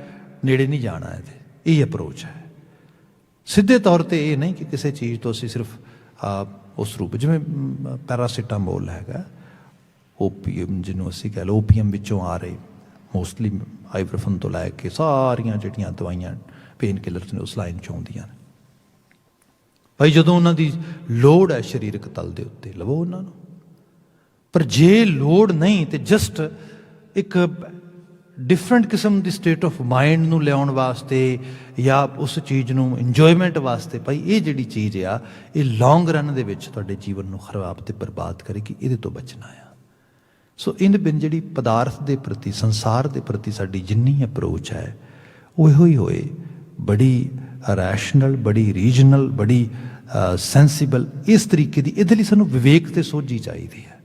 ਨੇੜੇ ਨਹੀਂ ਜਾਣਾ। ਇਹਦੇ ਇਹ ਅਪਰੋਚ ਹੈ। ਸਿੱਧੇ ਤੌਰ 'ਤੇ ਇਹ ਨਹੀਂ ਕਿ ਕਿਸੇ ਚੀਜ਼ ਤੋਂ ਅਸੀਂ ਸਿਰਫ ਉਸ ਰੂਪ, ਜਿਵੇਂ ਪੈਰਾਸੀਟਾਮੋਲ ਹੈਗਾ, ਓਪੀਐਮ ਜਿਹਨੂੰ ਅਸੀਂ ਕਹਿ ਲਓ, ਓਪੀਐਮ ਵਿੱਚੋਂ ਆ ਰਹੇ ਮੋਸਟਲੀ ਆਈਬਰਫਨ ਤੋਂ ਲੈ ਕੇ ਸਾਰੀਆਂ ਜਿਹੜੀਆਂ ਦਵਾਈਆਂ ਪੇਨ ਕਿਲਰਸ ਨੇ ਉਸ ਲਾਈਨ 'ਚ ਆਉਂਦੀਆਂ ਨੇ। ਭਾਈ ਜਦੋਂ ਉਹਨਾਂ ਦੀ ਲੋੜ ਹੈ ਸਰੀਰਕ ਤਲ ਦੇ ਉੱਤੇ, ਲਵੋ ਉਹਨਾਂ ਨੂੰ। ਪਰ ਜੇ ਲੋੜ ਨਹੀਂ ਤੇ ਜਸਟ ਇੱਕ ਡਿਫਰੈਂਟ ਕਿਸਮ ਦੀ ਸਟੇਟ ਆਫ ਮਾਈਂਡ ਨੂੰ ਲਿਆਉਣ ਵਾਸਤੇ ਜਾਂ ਉਸ ਚੀਜ਼ ਨੂੰ ਇੰਜੋਇਮੈਂਟ ਵਾਸਤੇ, ਭਾਈ ਇਹ ਜਿਹੜੀ ਚੀਜ਼ ਆ ਇਹ ਲੌਂਗ ਰਨ ਦੇ ਵਿੱਚ ਤੁਹਾਡੇ ਜੀਵਨ ਨੂੰ ਖਰਾਬ ਤੇ ਬਰਬਾਦ ਕਰੇਗੀ, ਇਹਦੇ ਤੋਂ ਬਚਣਾ ਆ। ਸੋ ਇਨ ਬਿਨ ਜਿਹੜੀ ਪਦਾਰਥ ਦੇ ਪ੍ਰਤੀ, ਸੰਸਾਰ ਦੇ ਪ੍ਰਤੀ ਸਾਡੀ ਜਿੰਨੀ ਅਪਰੋਚ ਹੈ ਉਹ ਇਹੋ ਹੀ ਹੋਏ, ਬੜੀ ਰੈਸ਼ਨਲ, ਬੜੀ ਰੀਜਨਲ, ਬੜੀ ਸੈਂਸੀਬਲ, ਇਸ ਤਰੀਕੇ ਦੀ। ਇਹਦੇ ਲਈ ਸਾਨੂੰ ਵਿਵੇਕ ਤੇ ਸੋਝੀ ਚਾਹੀਦੀ ਹੈ,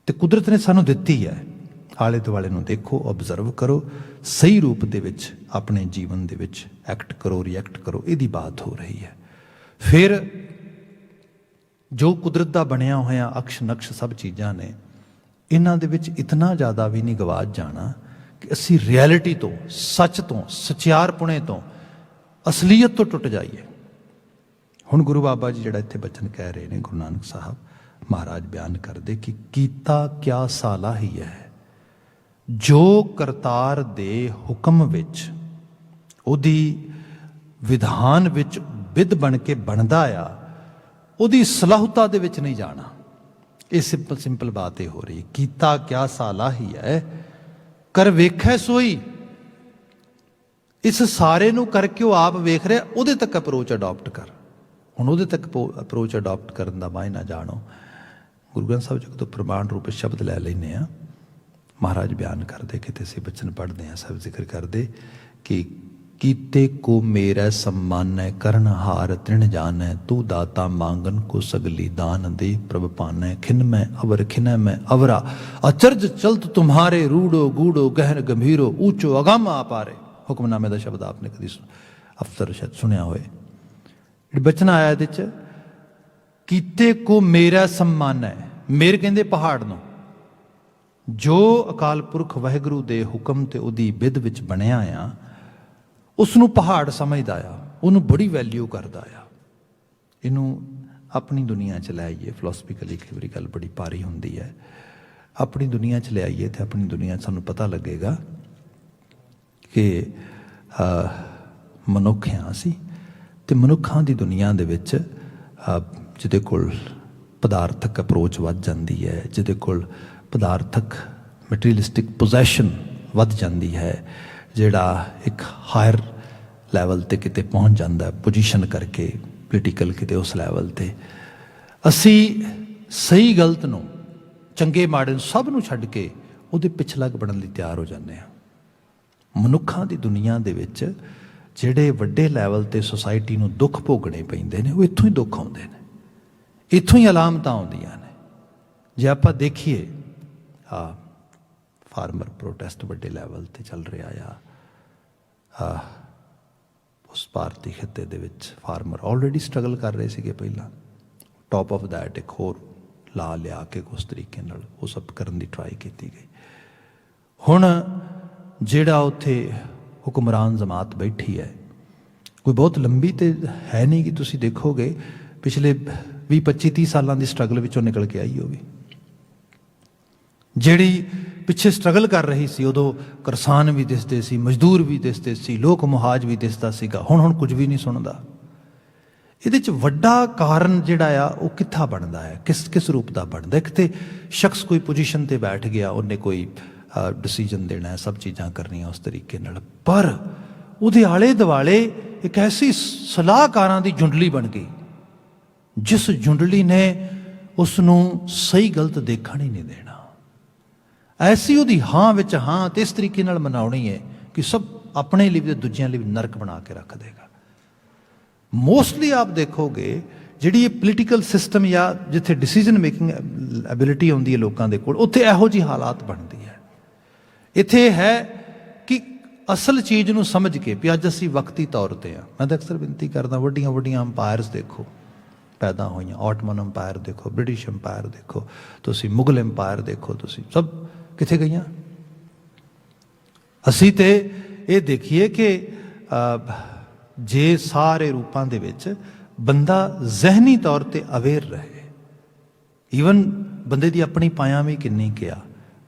ਤੇ ਕੁਦਰਤ ਨੇ ਸਾਨੂੰ ਦਿੱਤੀ ਹੈ। ਆਲੇ ਦੁਆਲੇ ਨੂੰ ਦੇਖੋ, ਓਬਜ਼ਰਵ ਕਰੋ, ਸਹੀ ਰੂਪ ਦੇ ਵਿੱਚ ਆਪਣੇ ਜੀਵਨ ਦੇ ਵਿੱਚ ਐਕਟ ਕਰੋ, ਰਿਐਕਟ ਕਰੋ। ਇਹਦੀ ਬਾਤ ਹੋ ਰਹੀ ਹੈ। ਫਿਰ ਜੋ ਕੁਦਰਤ ਦਾ ਬਣਿਆ ਹੋਇਆ ਅਕਸ਼ ਨਕਸ਼ ਸਭ ਚੀਜ਼ਾਂ ਨੇ, ਇਹਨਾਂ ਦੇ ਵਿੱਚ ਇਤਨਾ ਜ਼ਿਆਦਾ ਵੀ ਨਹੀਂ ਗਵਾਚ ਜਾਣਾ ਕਿ ਅਸੀਂ ਰਿਐਲਿਟੀ ਤੋਂ, ਸੱਚ ਤੋਂ, ਸਚਿਆਰਪੁਣੇ ਤੋਂ, ਅਸਲੀਅਤ ਤੋਂ ਟੁੱਟ ਜਾਈਏ। ਹੁਣ ਗੁਰੂ ਬਾਬਾ ਜੀ ਜਿਹੜਾ ਇੱਥੇ ਬਚਨ ਕਹਿ ਰਹੇ ਨੇ, ਗੁਰੂ ਨਾਨਕ ਸਾਹਿਬ ਮਹਾਰਾਜ ਬਿਆਨ ਕਰਦੇ ਕਿ ਕੀਤਾ ਕਿਆ ਸਾਲਾ ਹੀ ਹੈ, ਜੋ ਕਰਤਾਰ ਦੇ ਹੁਕਮ ਵਿੱਚ, ਉਹਦੀ ਵਿਧਾਨ ਵਿੱਚ ਵਿਧ ਬਣ ਕੇ ਬਣਦਾ ਆ, ਉਹਦੀ ਸਲਾਹੁਤਾ ਦੇ ਵਿੱਚ ਨਹੀਂ ਜਾਣਾ। ਇਹ ਸਿੰਪਲ ਬਾਤ ਇਹ ਹੋ ਰਹੀ ਹੈ। ਕੀਤਾ ਕਿਆ ਸਾਲਾ ਹੀ ਹੈ, ਕਰ ਵੇਖੈ ਸੋਈ। ਇਸ ਸਾਰੇ ਨੂੰ ਕਰਕੇ ਉਹ ਆਪ ਵੇਖ ਰਿਹਾ, ਉਹਦੇ ਤੱਕ ਅਪਰੋਚ ਅਡਾਪਟ ਕਰ। ਹੁਣ ਉਹਦੇ ਤੱਕ ਅਪਰੋਚ ਅਡਾਪਟ ਕਰਨ ਦਾ ਮਾਇਨਾ ਜਾਣੋ। ਗੁਰੂ ਗ੍ਰੰਥ ਸਾਹਿਬ ਜੀ ਤੋਂ ਪ੍ਰਮਾਣ ਰੂਪ ਸ਼ਬਦ ਲੈ ਲੈਂਦੇ ਹਾਂ। ਮਹਾਰਾਜ ਬਿਆਨ ਕਰਦੇ, ਕਿਤੇ ਅਸੀਂ ਬਚਨ ਪੜ੍ਹਦੇ ਹਾਂ, ਸਭ ਜ਼ਿਕਰ ਕਰਦੇ ਕਿ ਕੀਤੇ ਕੋ ਮੇਰਾ सम्मानੈ ਕਰਨ ਹਾਰ ਤ੍ਰਿਣ ਜਾਣੈ, ਤੂੰ ਦਾਤਾ ਮੰਗਨ ਕੋ ਸਗਲੀ ਦਾਨ ਦੇ ਪ੍ਰਭ ਪਾਨੈ, ਖਿਨ ਮੈਂ ਅਵਰ ਖਿਨੈ ਮੈਂ ਅਵਰਾ, ਅਚਰਜ ਚਲਤ ਤੁਮਹਾਰੇ, ਰੂੜੋ ਗੂੜੋ ਗਹਿਰ ਗੰਭੀਰੋ, ਊਚੋ ਅਗੰਮ ਆਪਾਰੇ। ਹੁਕਮਨਾਮੇ ਦਾ ਸ਼ਬਦ ਆਪਨੇ ਕਦੀ ਅਫਸਰ ਸ਼ਾਇਦ ਸੁਣਿਆ ਹੋਏ। ਬਚਨ ਆਇਆ ਇਹਦੇ 'ਚ, ਕੀਤੇ ਕੋ ਮੇਰਾ सम्मानੈ। ਮੇਰ ਕਹਿੰਦੇ ਪਹਾੜ ਨੂੰ, ਜੋ ਅਕਾਲ ਪੁਰਖ ਵਾਹਿਗੁਰੂ ਦੇ ਹੁਕਮ ਤੇ ਉਹਦੀ ਵਿਧ ਵਿੱਚ ਬਣਿਆ ਆ, ਉਸ ਨੂੰ ਪਹਾੜ ਸਮਝਦਾ ਆ, ਉਹਨੂੰ ਬੜੀ ਵੈਲਿਊ ਕਰਦਾ ਆ। ਇਹਨੂੰ ਆਪਣੀ ਦੁਨੀਆ 'ਚ ਲੈ ਆਈਏ। ਫਿਲੋਸਫੀਕਲੀ ਕਈ ਵਾਰੀ ਗੱਲ ਬੜੀ ਭਾਰੀ ਹੁੰਦੀ ਹੈ। ਆਪਣੀ ਦੁਨੀਆ 'ਚ ਲੈ ਆਈਏ ਤੇ ਆਪਣੀ ਦੁਨੀਆ 'ਚ ਸਾਨੂੰ ਪਤਾ ਲੱਗੇਗਾ ਕਿ ਮਨੁੱਖ ਹਾਂ ਅਸੀਂ, ਤੇ ਮਨੁੱਖਾਂ ਦੀ ਦੁਨੀਆ ਦੇ ਵਿੱਚ ਜਿਹਦੇ ਕੋਲ ਪਦਾਰਥਕ ਅਪਰੋਚ ਵੱਧ ਜਾਂਦੀ ਹੈ, ਜਿਹਦੇ ਕੋਲ ਪਦਾਰਥਕ ਮਟੀਰੀਅਲਿਸਟਿਕ ਪੋਜੈਸ਼ਨ ਵੱਧ ਜਾਂਦੀ ਹੈ, ਜਿਹੜਾ ਇੱਕ ਹਾਇਰ ਲੈਵਲ 'ਤੇ ਕਿਤੇ ਪਹੁੰਚ ਜਾਂਦਾ ਪੋਜੀਸ਼ਨ ਕਰਕੇ, ਪੋਲੀਟੀਕਲ ਕਿਤੇ ਉਸ ਲੈਵਲ 'ਤੇ, ਅਸੀਂ ਸਹੀ ਗਲਤ ਨੂੰ, ਚੰਗੇ ਮਾੜੇ ਨੂੰ, ਸਭ ਨੂੰ ਛੱਡ ਕੇ ਉਹਦੇ ਪਿਛਲੱਗ ਬਣਨ ਲਈ ਤਿਆਰ ਹੋ ਜਾਂਦੇ ਹਾਂ। ਮਨੁੱਖਾਂ ਦੀ ਦੁਨੀਆ ਦੇ ਵਿੱਚ ਜਿਹੜੇ ਵੱਡੇ ਲੈਵਲ 'ਤੇ ਸੁਸਾਇਟੀ ਨੂੰ ਦੁੱਖ ਭੋਗਣੇ ਪੈਂਦੇ ਨੇ, ਉਹ ਇੱਥੋਂ ਹੀ ਦੁੱਖ ਆਉਂਦੇ ਨੇ, ਇੱਥੋਂ ਹੀ ਅਲਾਮਤਾਂ ਆਉਂਦੀਆਂ ਨੇ। ਜੇ ਆਪਾਂ ਦੇਖੀਏ, ਫਾਰਮਰ ਪ੍ਰੋਟੈਸਟ ਵੱਡੇ ਲੈਵਲ 'ਤੇ ਚੱਲ ਰਿਹਾ ਆ। ਉਸ ਭਾਰਤੀ ਖਿੱਤੇ ਦੇ ਵਿੱਚ ਫਾਰਮਰ ਆਲਰੇਡੀ ਸਟਰਗਲ ਕਰ ਰਹੇ ਸੀਗੇ ਪਹਿਲਾਂ, ਟੌਪ ਆਫ ਦੈਟ ਇੱਕ ਹੋਰ ਲਾ ਲਿਆ ਕੇ ਉਸ ਤਰੀਕੇ ਨਾਲ ਉਹ ਸਭ ਕਰਨ ਦੀ ਟਰਾਈ ਕੀਤੀ ਗਈ। ਹੁਣ ਜਿਹੜਾ ਉੱਥੇ ਹੁਕਮਰਾਨ ਜਮਾਤ ਬੈਠੀ ਹੈ, ਕੋਈ ਬਹੁਤ ਲੰਬੀ ਤੇ ਹੈ ਨਹੀਂ ਕਿ ਤੁਸੀਂ ਦੇਖੋਗੇ ਪਿਛਲੇ 20-25-30 ਸਾਲਾਂ ਦੀ ਸਟਰਗਲ ਵਿੱਚੋਂ ਨਿਕਲ ਕੇ ਆਈ ਹੋਵੇ। ਜਿਹੜੀ ਪਿੱਛੇ ਸਟਰਗਲ ਕਰ ਰਹੀ ਸੀ, ਉਦੋਂ ਕਿਸਾਨ ਵੀ ਦਿਸਦੇ ਸੀ, ਮਜ਼ਦੂਰ ਵੀ ਦਿਸਦੇ ਸੀ, ਲੋਕ ਮੁਹਾਜ ਵੀ ਦਿਸਦਾ ਸੀਗਾ। ਹੁਣ ਕੁਝ ਵੀ ਨਹੀਂ ਸੁਣਦਾ। ਇਹਦੇ 'ਚ ਵੱਡਾ ਕਾਰਨ ਜਿਹੜਾ ਆ ਉਹ ਕਿੱਥਾ ਬਣਦਾ ਹੈ, ਕਿਸ ਰੂਪ ਦਾ ਬਣਦਾ? ਇੱਕ ਤੇ ਸ਼ਖਸ ਕੋਈ ਪੋਜੀਸ਼ਨ 'ਤੇ ਬੈਠ ਗਿਆ, ਉਹਨੇ ਕੋਈ ਡਿਸੀਜਨ ਦੇਣਾ, ਸਭ ਚੀਜ਼ਾਂ ਕਰਨੀਆਂ ਉਸ ਤਰੀਕੇ ਨਾਲ, ਪਰ ਉਹਦੇ ਆਲੇ ਦੁਆਲੇ ਇੱਕ ਐਸੀ ਸਲਾਹਕਾਰਾਂ ਦੀ ਜੁੰਡਲੀ ਬਣ ਗਈ, ਜਿਸ ਜੁੰਡਲੀ ਨੇ ਉਸ ਨੂੰ ਸਹੀ ਗਲਤ ਦੇਖਣ ਹੀ ਨਹੀਂ ਦੇਣਾ। ਐਸੀ ਉਹਦੀ ਹਾਂ ਵਿੱਚ ਹਾਂ ਤੇ ਇਸ ਤਰੀਕੇ ਨਾਲ ਮਨਾਉਣੀ ਹੈ ਕਿ ਸਭ ਆਪਣੇ ਲਈ ਵੀ ਦੂਜਿਆਂ ਲਈ ਵੀ ਨਰਕ ਬਣਾ ਕੇ ਰੱਖ ਦੇਗਾ। ਮੋਸਟਲੀ ਆਪ ਦੇਖੋਗੇ ਜਿਹੜੀ ਇਹ ਪੋਲੀਟੀਕਲ ਸਿਸਟਮ ਜਾਂ ਜਿੱਥੇ ਡਿਸੀਜਨ ਮੇਕਿੰਗ ਐਬਿਲਿਟੀ ਆਉਂਦੀ ਹੈ ਲੋਕਾਂ ਦੇ ਕੋਲ, ਉੱਥੇ ਇਹੋ ਜਿਹੀ ਹਾਲਾਤ ਬਣਦੀ ਹੈ। ਇੱਥੇ ਹੈ ਕਿ ਅਸਲ ਚੀਜ਼ ਨੂੰ ਸਮਝ ਕੇ ਵੀ ਅੱਜ ਅਸੀਂ ਵਕਤੀ ਤੌਰ 'ਤੇ ਹਾਂ। ਮੈਂ ਤਾਂ ਅਕਸਰ ਬੇਨਤੀ ਕਰਦਾ, ਵੱਡੀਆਂ ਵੱਡੀਆਂ ਅੰਪਾਇਰਸ ਦੇਖੋ ਪੈਦਾ ਹੋਈਆਂ, ਆਟਮਨ ਅੰਪਾਇਰ ਦੇਖੋ, ਬ੍ਰਿਟਿਸ਼ ਅੰਪਾਇਰ ਦੇਖੋ, ਤੁਸੀਂ ਮੁਗਲ ਅੰਪਾਇਰ ਦੇਖੋ, ਤੁਸੀਂ ਸਭ ਕਿੱਥੇ ਗਈਆਂ? ਅਸੀਂ ਤੇ ਇਹ ਦੇਖੀਏ ਕਿ ਜੇ ਸਾਰੇ ਰੂਪਾਂ ਦੇ ਵਿੱਚ ਬੰਦਾ ਜ਼ਹਿਨੀ ਤੌਰ 'ਤੇ ਅਵੇਅਰ ਰਹੇ, ਈਵਨ ਬੰਦੇ ਦੀ ਆਪਣੀ ਪਾਇਆ ਵੀ ਕਿੰਨੀ ਕਿਹਾ।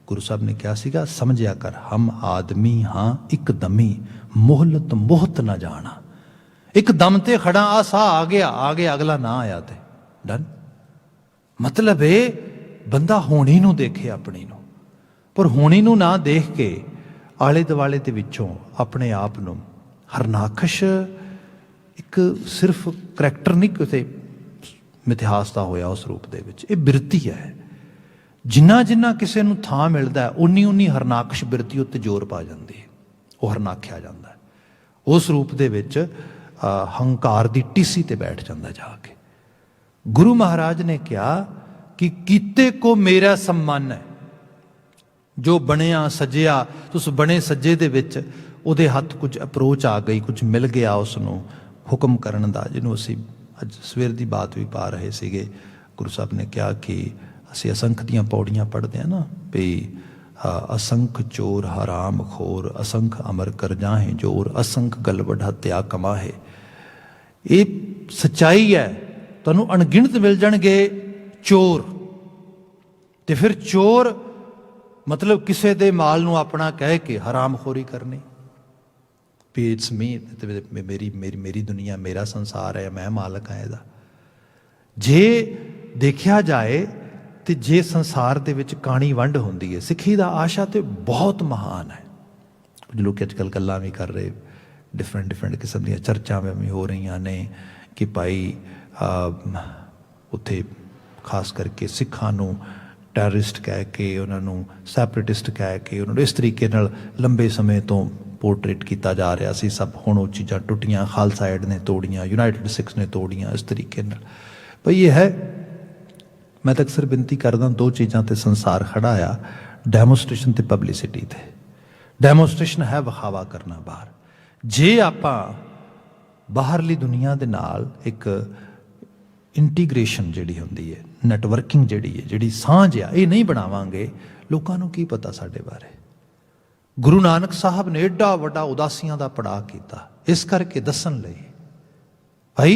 ਗੁਰੂ ਸਾਹਿਬ ਨੇ ਕਿਹਾ ਸੀਗਾ, ਸਮਝਿਆ ਕਰ ਹਮ ਆਦਮੀ ਹਾਂ ਇੱਕ ਦਮੀ, ਮੋਹਲਤ ਮੋਹਤ ਨਾ ਜਾਣਾ। ਇੱਕ ਦਮ ਤੇ ਖੜਾ, ਆ ਸਾਹ ਆ ਗਿਆ, ਅਗਲਾ ਨਾ ਆਇਆ ਤੇ ਡਨ। ਮਤਲਬ ਇਹ ਬੰਦਾ ਹੋਣੀ ਨੂੰ ਦੇਖੇ ਆਪਣੀ ਨੂੰ, ਪਰ ਹੋਣੀ ਨੂੰ ਨਾ ਦੇਖ ਕੇ ਆਲੇ ਦੁਆਲੇ ਦੇ ਵਿੱਚੋਂ ਆਪਣੇ ਆਪ ਨੂੰ ਹਰਨਾਖਸ਼, ਇੱਕ ਸਿਰਫ ਕਰੈਕਟਰ ਨਹੀਂ ਕਿਤੇ ਮਿਥਿਹਾਸ ਦਾ ਹੋਇਆ ਉਸ ਰੂਪ ਦੇ ਵਿੱਚ, ਇਹ ਬਿਰਤੀ ਹੈ। ਜਿੰਨਾ ਕਿਸੇ ਨੂੰ ਥਾਂ ਮਿਲਦਾ ਉਨੀ ਹਰਨਾਖਸ਼ ਬਿਰਤੀ ਉੱਤੇ ਜ਼ੋਰ ਪਾ ਜਾਂਦੀ ਹੈ, ਉਹ ਹਰਨਾਖਿਆ ਜਾਂਦਾ ਹੈ। ਉਸ ਰੂਪ ਦੇ ਵਿੱਚ ਹੰਕਾਰ ਦੀ ਟੀਸੀ ਤੇ ਬੈਠ ਜਾਂਦਾ ਜਾ ਕੇ। ਗੁਰੂ ਮਹਾਰਾਜ ਨੇ ਕਿਹਾ ਕਿ ਕੀਤੇ ਕੋ ਮੇਰਾ सम्मान है, ਜੋ ਬਣਿਆ ਸਜਿਆ, ਉਸ ਬਣੇ ਸੱਜੇ ਦੇ ਵਿੱਚ ਉਹਦੇ ਹੱਥ ਕੁਝ ਅਪਰੋਚ ਆ ਗਈ, ਕੁਝ ਮਿਲ ਗਿਆ ਉਸ ਨੂੰ ਹੁਕਮ ਕਰਨ ਦਾ, ਜਿਹਨੂੰ ਅਸੀਂ ਅੱਜ ਸਵੇਰ ਦੀ ਬਾਤ ਵੀ ਪਾ ਰਹੇ ਸੀਗੇ। ਗੁਰੂ ਸਾਹਿਬ ਨੇ ਕਿਹਾ ਕਿ ਅਸੀਂ ਅਸੰਖ ਦੀਆਂ ਪੌੜੀਆਂ ਪੜ੍ਹਦੇ ਹਾਂ ਨਾ, ਵੀ असंख चोर हराम खोर, असंख अमर कर जाहे जोर, असंख गलवड हत्या कमाहे। ये सच्चाई है, तुहानू अणगिणत मिल जाणगे चोर। ते फिर चोर मतलब किसी दे माल नू अपना कह के हरामखोरी करनी, भी इट्स मी, मेरी मेरी मेरी दुनिया, मेरा संसार है, मैं मालक हाँ इहदा। जे देखा जाए तो जे संसार दे विच काणी वंड होंदी है, सिੱਖੀ ਦਾ आशा तो बहुत महान है। कुछ लोग अजकल गल्लां भी कर रहे, डिफरेंट किस्म दी चर्चा भी हो रही ने कि भाई उत्थे खास करके सिखां नूं टैररिस्ट कह के, उन्होंने सैपरेटिस्ट कह के, उन्होंने इस तरीके नाल लंबे समय तो पोर्ट्रेट किया जा रहा सी। सब हुण वो चीज़ां टुटियां, खालसा एड ने तोड़ियां, यूनाइटेड सिक्स ने तोड़ियां, इस तरीके नाल भाई ये है। मैं तो अक्सर बिनती करदा, दो चीज़ों ते संसार खड़ा आ, डैमोस्ट्रेशन ते पब्लिसिटी ते। डैमोस्ट्रेशन है विखावा करना बाहर। जे आपां बाहरली दुनिया दे नाल एक इंटीग्रेशन जिहड़ी हुंदी है, नैटवर्किंग जिहड़ी है, जिहड़ी सांझ आ, ये नहीं बनावांगे, लोकां नूं की पता साडे बारे। गुरु नानक साहब ने एडा वड्डा उदासियां दा पड़ाव कीता, इस करके दस्सण लई भाई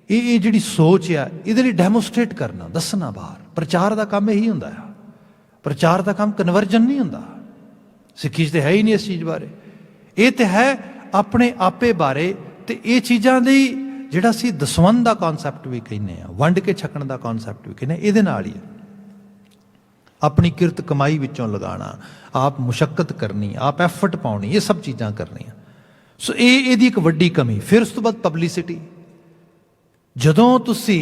ये जिहड़ी सोच आ, इहदे लई डैमोस्ट्रेट करना, दसना बाहर। प्रचार का काम यही हुंदा है। प्रचार का काम कन्वर्जन नहीं हुंदा। सिੱਖੀ 'ਚ है ही नहीं इस चीज़ बारे। ये तो है अपने आपे बारे। तो ये चीज़ां दी जिहड़ा सी दसवंध का कॉन्सैप्ट भी कहने आ, वंड के छकण का कॉन्सैप्ट भी कहने, इहदे नाल ही अपनी किरत कमाई विचों लगाना, आप मुशक्कत करनी, आप एफर्ट पाउणी, ये सब चीज़ां करनियां। सो ये एक वड्डी कमी। फिर उस तो बाद पब्लिसिटी। ਜਦੋਂ ਤੁਸੀਂ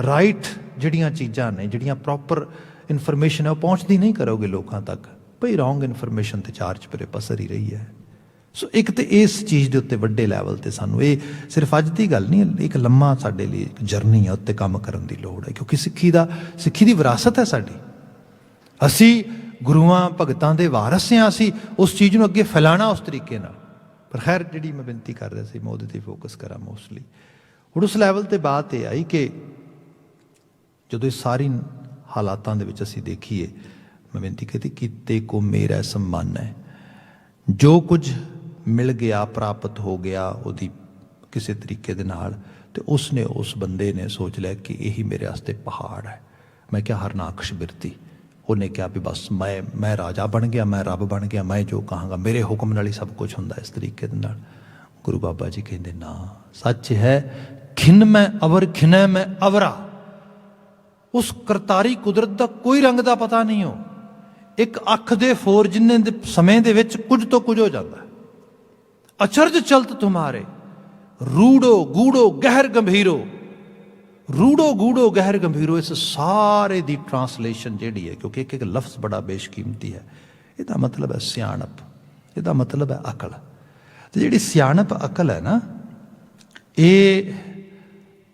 ਰਾਈਟ ਜਿਹੜੀਆਂ ਚੀਜ਼ਾਂ ਨੇ, ਜਿਹੜੀਆਂ ਪ੍ਰੋਪਰ ਇਨਫੋਰਮੇਸ਼ਨ ਹੈ, ਉਹ ਪਹੁੰਚਦੀ ਨਹੀਂ ਕਰੋਗੇ ਲੋਕਾਂ ਤੱਕ, ਭਈ ਰੋਂਗ ਇਨਫੋਰਮੇਸ਼ਨ ਤੇ ਚਾਰ ਚੁਫੇਰੇ ਪਸਰ ਹੀ ਰਹੀ ਹੈ। ਸੋ ਇੱਕ ਤੇ ਇਸ ਚੀਜ਼ ਦੇ ਉੱਤੇ ਵੱਡੇ ਲੈਵਲ ਤੇ ਸਾਨੂੰ, ਇਹ ਸਿਰਫ ਅੱਜ ਦੀ ਗੱਲ ਨਹੀਂ, ਇੱਕ ਲੰਮਾ ਸਾਡੇ ਲਈ ਇੱਕ ਜਰਨੀ ਹੈ, ਉੱਤੇ ਕੰਮ ਕਰਨ ਦੀ ਲੋੜ ਹੈ। ਕਿਉਂਕਿ ਸਿੱਖੀ ਦੀ ਵਿਰਾਸਤ ਹੈ ਸਾਡੀ। ਅਸੀਂ ਗੁਰੂਆਂ ਭਗਤਾਂ ਦੇ ਵਾਰਸ ਹਾਂ। ਅਸੀਂ ਉਸ ਚੀਜ਼ ਨੂੰ ਅੱਗੇ ਫੈਲਾਣਾ ਉਸ ਤਰੀਕੇ ਨਾਲ। ਪਰ ਖੈਰ, ਜਿਹੜੀ ਮੈਂ ਬੇਨਤੀ ਕਰ ਰਿਹਾ ਸੀ, ਮੈਂ ਉਹਦੇ ਤੇ ਫੋਕਸ ਕਰਾਂ ਮੋਸਟਲੀ। ਹੁਣ ਉਸ ਲੈਵਲ ਤੇ ਬਾਤ ਇਹ ਆਈ ਕਿ ਜਦੋਂ ਇਹ ਸਾਰੀ ਹਾਲਾਤਾਂ ਦੇ ਵਿੱਚ ਅਸੀਂ ਦੇਖੀਏ, ਮੈਂ ਬੇਨਤੀ ਕੀਤੀ, ਕੀਤੇ ਕੋ ਮੇਰਾ सम्मान ਹੈ। ਜੋ ਕੁਝ ਮਿਲ ਗਿਆ, ਪ੍ਰਾਪਤ ਹੋ ਗਿਆ ਉਹਦੀ ਕਿਸੇ ਤਰੀਕੇ ਦੇ ਨਾਲ, ਤੇ ਉਸਨੇ, ਉਸ ਬੰਦੇ ਨੇ ਸੋਚ ਲਿਆ ਕਿ ਇਹੀ ਮੇਰੇ ਵਾਸਤੇ ਪਹਾੜ ਹੈ। ਮੈਂ ਕਿਹਾ ਹਰਨਾਕਸ਼ ਬਿਰਤੀ। ਉਹਨੇ ਕਿਹਾ ਵੀ ਬਸ ਮੈਂ ਰਾਜਾ ਬਣ ਗਿਆ, ਮੈਂ ਰੱਬ ਬਣ ਗਿਆ, ਮੈਂ ਜੋ ਕਹਾਂਗਾ ਮੇਰੇ ਹੁਕਮ ਨਾਲ ਹੀ ਸਭ ਕੁਝ ਹੁੰਦਾ। ਇਸ ਤਰੀਕੇ ਦੇ ਨਾਲ ਗੁਰੂ ਬਾਬਾ ਜੀ ਕਹਿੰਦੇ ਨਾ, ਸੱਚ ਹੈ ਖਿਨ ਮੈਂ ਅਵਰ ਖਿਨੈ ਮੈਂ ਅਵਰਾ। ਉਸ ਕਰਤਾਰੀ ਕੁਦਰਤ ਦਾ ਕੋਈ ਰੰਗ ਦਾ ਪਤਾ ਨਹੀਂ ਹੋ। ਇੱਕ ਅੱਖ ਦੇ ਫੋਰ ਜਿੰਨੇ ਦੇ ਸਮੇਂ ਦੇ ਵਿੱਚ ਕੁਝ ਤੋਂ ਕੁਝ ਹੋ ਜਾਂਦਾ। ਅਚਰਜ ਚਲਤ ਤੁਮਾਰੇ ਰੂੜੋ ਗੂੜੋ ਗਹਿਰ ਗੰਭੀਰੋ। ਰੂੜੋ ਗੂੜੋ ਗਹਿਰ ਗੰਭੀਰੋ, ਇਸ ਸਾਰੇ ਦੀ ਟਰਾਂਸਲੇਸ਼ਨ ਜਿਹੜੀ ਹੈ, ਕਿਉਂਕਿ ਇੱਕ ਲਫ਼ਜ਼ ਬੜਾ ਬੇਸ਼ਕੀਮਤੀ ਹੈ। ਇਹਦਾ ਮਤਲਬ ਹੈ ਸਿਆਣਪ, ਇਹਦਾ ਮਤਲਬ ਹੈ ਅਕਲ। ਤੇ ਜਿਹੜੀ ਸਿਆਣਪ ਅਕਲ ਹੈ ਨਾ, ਇਹ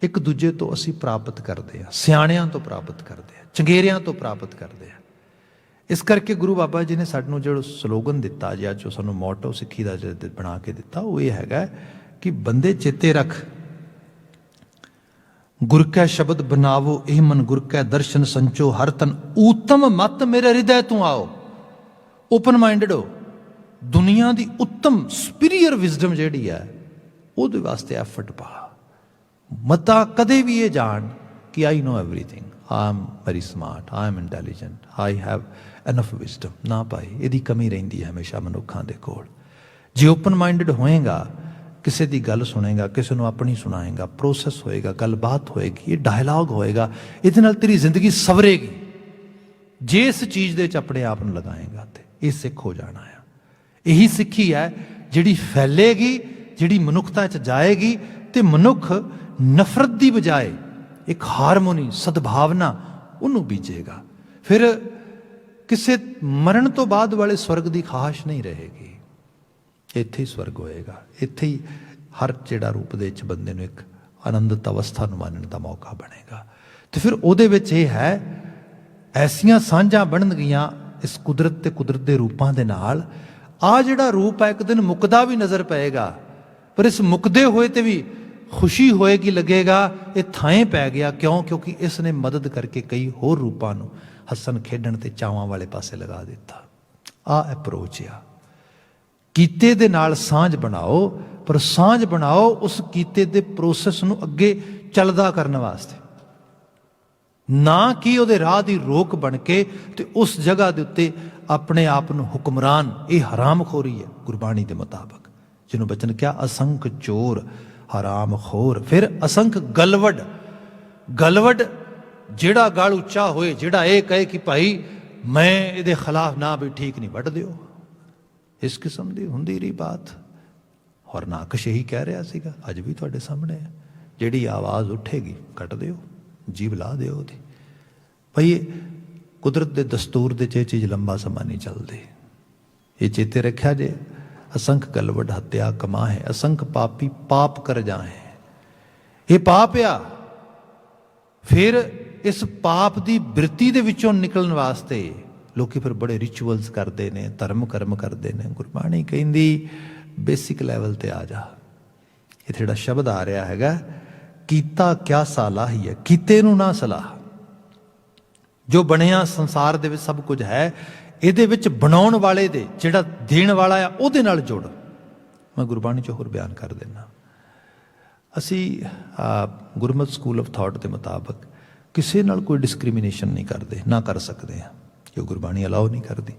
ਇੱਕ ਦੂਜੇ ਤੋਂ ਅਸੀਂ ਪ੍ਰਾਪਤ ਕਰਦੇ ਹਾਂ, ਸਿਆਣਿਆਂ ਤੋਂ ਪ੍ਰਾਪਤ ਕਰਦੇ ਹਾਂ, ਚੰਗੇਰਿਆਂ ਤੋਂ ਪ੍ਰਾਪਤ ਕਰਦੇ ਹਾਂ। ਇਸ ਕਰਕੇ ਗੁਰੂ ਬਾਬਾ ਜੀ ਨੇ ਸਾਨੂੰ ਜਿਹੜਾ ਸਲੋਗਨ ਦਿੱਤਾ, ਜਾਂ ਜੋ ਸਾਨੂੰ ਮੋਟੋ ਸਿੱਖੀ ਦਾ ਬਣਾ ਕੇ ਦਿੱਤਾ, ਉਹ ਇਹ ਹੈਗਾ ਕਿ ਬੰਦੇ ਚੇਤੇ ਰੱਖ, ਗੁਰ ਕੈ ਸ਼ਬਦ ਬਨਾਵੋ ਇਹ ਮਨ, ਗੁਰ ਕੈ ਦਰਸ਼ਨ ਸੰਚੋ ਹਰ ਤਨ, ਊਤਮ ਮਤ ਮੇਰੇ ਹਿਰਦੈ ਤੂੰ ਆਓ। ਓਪਨ ਮਾਈਂਡਡ ਹੋ। ਦੁਨੀਆ ਦੀ ਉੱਤਮ ਸੁਪੀਰੀਅਰ ਵਿਜ਼ਡਮ ਜਿਹੜੀ ਹੈ, ਉਹਦੇ ਵਾਸਤੇ ਐਫਰਟ ਪਾ। ਮਤਾ ਕਦੇ ਵੀ ਇਹ ਜਾਣ ਕਿ I know everything, I am very smart, I am intelligent, I have enough wisdom. ਨਾ ਭਾਈ, ਇਹਦੀ ਕਮੀ ਰਹਿੰਦੀ ਹੈ ਹਮੇਸ਼ਾ ਮਨੁੱਖਾਂ ਦੇ ਕੋਲ। ਜੇ ਓਪਨ ਮਾਈਂਡਡ ਹੋਏਗਾ, ਕਿਸੇ ਦੀ ਗੱਲ ਸੁਣੇਗਾ, ਕਿਸੇ ਨੂੰ ਆਪਣੀ ਸੁਣਾਏਗਾ, ਪ੍ਰੋਸੈਸ ਹੋਏਗਾ, ਗੱਲਬਾਤ ਹੋਏਗੀ, ਇਹ ਡਾਇਲਾਗ ਹੋਏਗਾ, ਇਹਦੇ ਨਾਲ ਤੇਰੀ ਜ਼ਿੰਦਗੀ ਸਵਰੇਗੀ। ਜੇ ਇਸ ਚੀਜ਼ ਦੇ ਵਿੱਚ ਆਪਣੇ ਆਪ ਨੂੰ ਲਗਾਏਗਾ ਤੇ ਇਹ ਸਿੱਖ ਹੋ ਜਾਣਾ ਆ। ਇਹੀ ਸਿੱਖੀ ਹੈ ਜਿਹੜੀ ਫੈਲੇਗੀ, ਜਿਹੜੀ ਮਨੁੱਖਤਾ 'ਚ ਜਾਏਗੀ, ਤੇ ਮਨੁੱਖ ਨਫ਼ਰਤ ਦੀ ਬਜਾਏ ਇੱਕ ਹਾਰਮੋਨੀ, ਸਦਭਾਵਨਾ ਉਹਨੂੰ ਬੀਜੇਗਾ। ਫਿਰ ਕਿਸੇ ਮਰਨ ਤੋਂ ਬਾਅਦ ਵਾਲੇ ਸਵਰਗ ਦੀ ਖਾਹਿਸ਼ ਨਹੀਂ ਰਹੇਗੀ। ਇੱਥੇ ਹੀ ਸਵਰਗ ਹੋਏਗਾ, ਇੱਥੇ ਹੀ ਹਰ ਜਿਹੜਾ ਰੂਪ ਦੇ ਵਿੱਚ ਬੰਦੇ ਨੂੰ ਇੱਕ ਆਨੰਦਿਤ ਅਵਸਥਾ ਨੂੰ ਮਾਨਣ ਦਾ ਮੌਕਾ ਬਣੇਗਾ। ਤੇ ਫਿਰ ਉਹਦੇ ਵਿੱਚ ਇਹ ਹੈ, ਐਸੀਆਂ ਸਾਂਝਾਂ ਬਣਨਗੀਆਂ ਇਸ ਕੁਦਰਤ ਤੇ ਕੁਦਰਤ ਦੇ ਰੂਪਾਂ ਦੇ ਨਾਲ। ਆ ਜਿਹੜਾ ਰੂਪ ਹੈ ਇੱਕ ਦਿਨ ਮੁੱਕਦਾ ਵੀ ਨਜ਼ਰ ਪਏਗਾ, ਪਰ ਇਸ ਮੁੱਕਦੇ ਹੋਏ ਤੇ ਵੀ ਖੁਸ਼ੀ ਹੋਏਗੀ, ਲੱਗੇਗਾ ਇਹ ਥਾਂ ਪੈ ਗਿਆ। ਕਿਉਂ? ਕਿਉਂਕਿ ਇਸ ਨੇ ਮਦਦ ਕਰਕੇ ਕਈ ਹੋਰ ਰੂਪਾਂ ਨੂੰ ਹੱਸਣ ਖੇਡਣ ਤੇ ਚਾਵਾਂ ਵਾਲੇ ਪਾਸੇ ਲਗਾ ਦਿੱਤਾ। ਆ ਅਪਰੋਚ ਆ, ਕੀਤੇ ਦੇ ਨਾਲ ਸਾਂਝ ਬਣਾਓ, ਪਰ ਸਾਂਝ ਬਣਾਓ ਉਸ ਕੀਤੇ ਦੇ ਪ੍ਰੋਸੈਸ ਨੂੰ ਅੱਗੇ ਚੱਲਦਾ ਕਰਨ ਵਾਸਤੇ, ਨਾ ਕਿ ਉਹਦੇ ਰਾਹ ਦੀ ਰੋਕ ਬਣ ਕੇ ਤੇ ਉਸ ਜਗ੍ਹਾ ਦੇ ਉੱਤੇ ਆਪਣੇ ਆਪ ਨੂੰ ਹੁਕਮਰਾਨ। ਇਹ ਹਰਾਮਖੋਰੀ ਹੈ ਗੁਰਬਾਣੀ ਦੇ ਮੁਤਾਬਕ, ਜਿਹਨੂੰ ਬਚਨ ਕਿਹਾ ਅਸੰਖ ਚੋਰ ਹਰਾਮ ਖੋਰ। ਫਿਰ ਅਸੰਖ ਗਲਵਡ, ਗਲਵਡ ਜਿਹੜਾ ਗਲ ਉੱਚਾ ਹੋਏ, ਜਿਹੜਾ ਇਹ ਕਹੇ ਕਿ ਭਾਈ ਮੈਂ ਇਹਦੇ ਖਿਲਾਫ ਨਾ ਵੀ ਠੀਕ ਨਹੀਂ, ਵੱਢ ਦਿਓ। ਇਸ ਕਿਸਮ ਦੀ ਹੁੰਦੀ ਰਹੀ ਬਾਤ। ਹਰਨਾਕਸ਼ ਇਹੀ ਕਹਿ ਰਿਹਾ ਸੀਗਾ, ਅੱਜ ਵੀ ਤੁਹਾਡੇ ਸਾਹਮਣੇ ਹੈ। ਜਿਹੜੀ ਆਵਾਜ਼ ਉੱਠੇਗੀ ਕੱਟ ਦਿਓ, ਜੀਭ ਲਾ ਦਿਓ ਉਹਦੀ। ਭਈ ਕੁਦਰਤ ਦੇ ਦਸਤੂਰ ਦੇ 'ਚ ਇਹ ਚੀਜ਼ ਲੰਬਾ ਸਮਾਂ ਨਹੀਂ ਚੱਲਦੀ। ਇਹ ਚੇਤੇ ਰੱਖਿਆ ਜੇ, ਅਸੰਖ ਗਲਵਡ ਹੱਤਿਆ ਕਮਾ ਹੈ, ਅਸੰਖ ਪਾਪੀ ਪਾਪ ਕਰ ਜਾਏ। ਇਹ ਪਾਪ ਆ। ਫਿਰ ਇਸ ਪਾਪ ਦੀ ਬਿਰਤੀ ਦੇ ਵਿੱਚੋਂ ਨਿਕਲਣ ਵਾਸਤੇ ਲੋਕੀ ਫਿਰ ਬੜੇ ਰਿਚੁਅਲਸ ਕਰਦੇ ਨੇ, ਧਰਮ ਕਰਮ ਕਰਦੇ ਨੇ। ਗੁਰਬਾਣੀ ਕਹਿੰਦੀ ਬੇਸਿਕ ਲੈਵਲ ਤੇ ਆ ਜਾ। ਇਹ ਜਿਹੜਾ ਸ਼ਬਦ ਆ ਰਿਹਾ ਹੈਗਾ, ਕੀਤਾ ਕਿਆ ਸਾਲਾ ਹੀ ਹੈ, ਕੀਤੇ ਨੂੰ ਨਾ ਸਲਾਹ। ਜੋ ਬਣਿਆ ਸੰਸਾਰ ਦੇ ਵਿੱਚ ਸਭ ਕੁਝ ਹੈ, ਇਹਦੇ ਵਿੱਚ ਬਣਾਉਣ ਵਾਲੇ ਦੇ, ਜਿਹੜਾ ਦੇਣ ਵਾਲਾ ਆ, ਉਹਦੇ ਨਾਲ ਜੁੜ। ਮੈਂ ਗੁਰਬਾਣੀ 'ਚ ਹੋਰ ਬਿਆਨ ਕਰ ਦਿੰਦਾ। ਅਸੀਂ ਗੁਰਮਤਿ ਸਕੂਲ ਆਫ ਥਾਟ ਦੇ ਮੁਤਾਬਕ ਕਿਸੇ ਨਾਲ ਕੋਈ ਡਿਸਕ੍ਰਿਮੀਨੇਸ਼ਨ ਨਹੀਂ ਕਰਦੇ, ਨਾ ਕਰ ਸਕਦੇ ਹਾਂ, ਜੋ ਗੁਰਬਾਣੀ ਅਲਾਓ ਨਹੀਂ ਕਰਦੀ।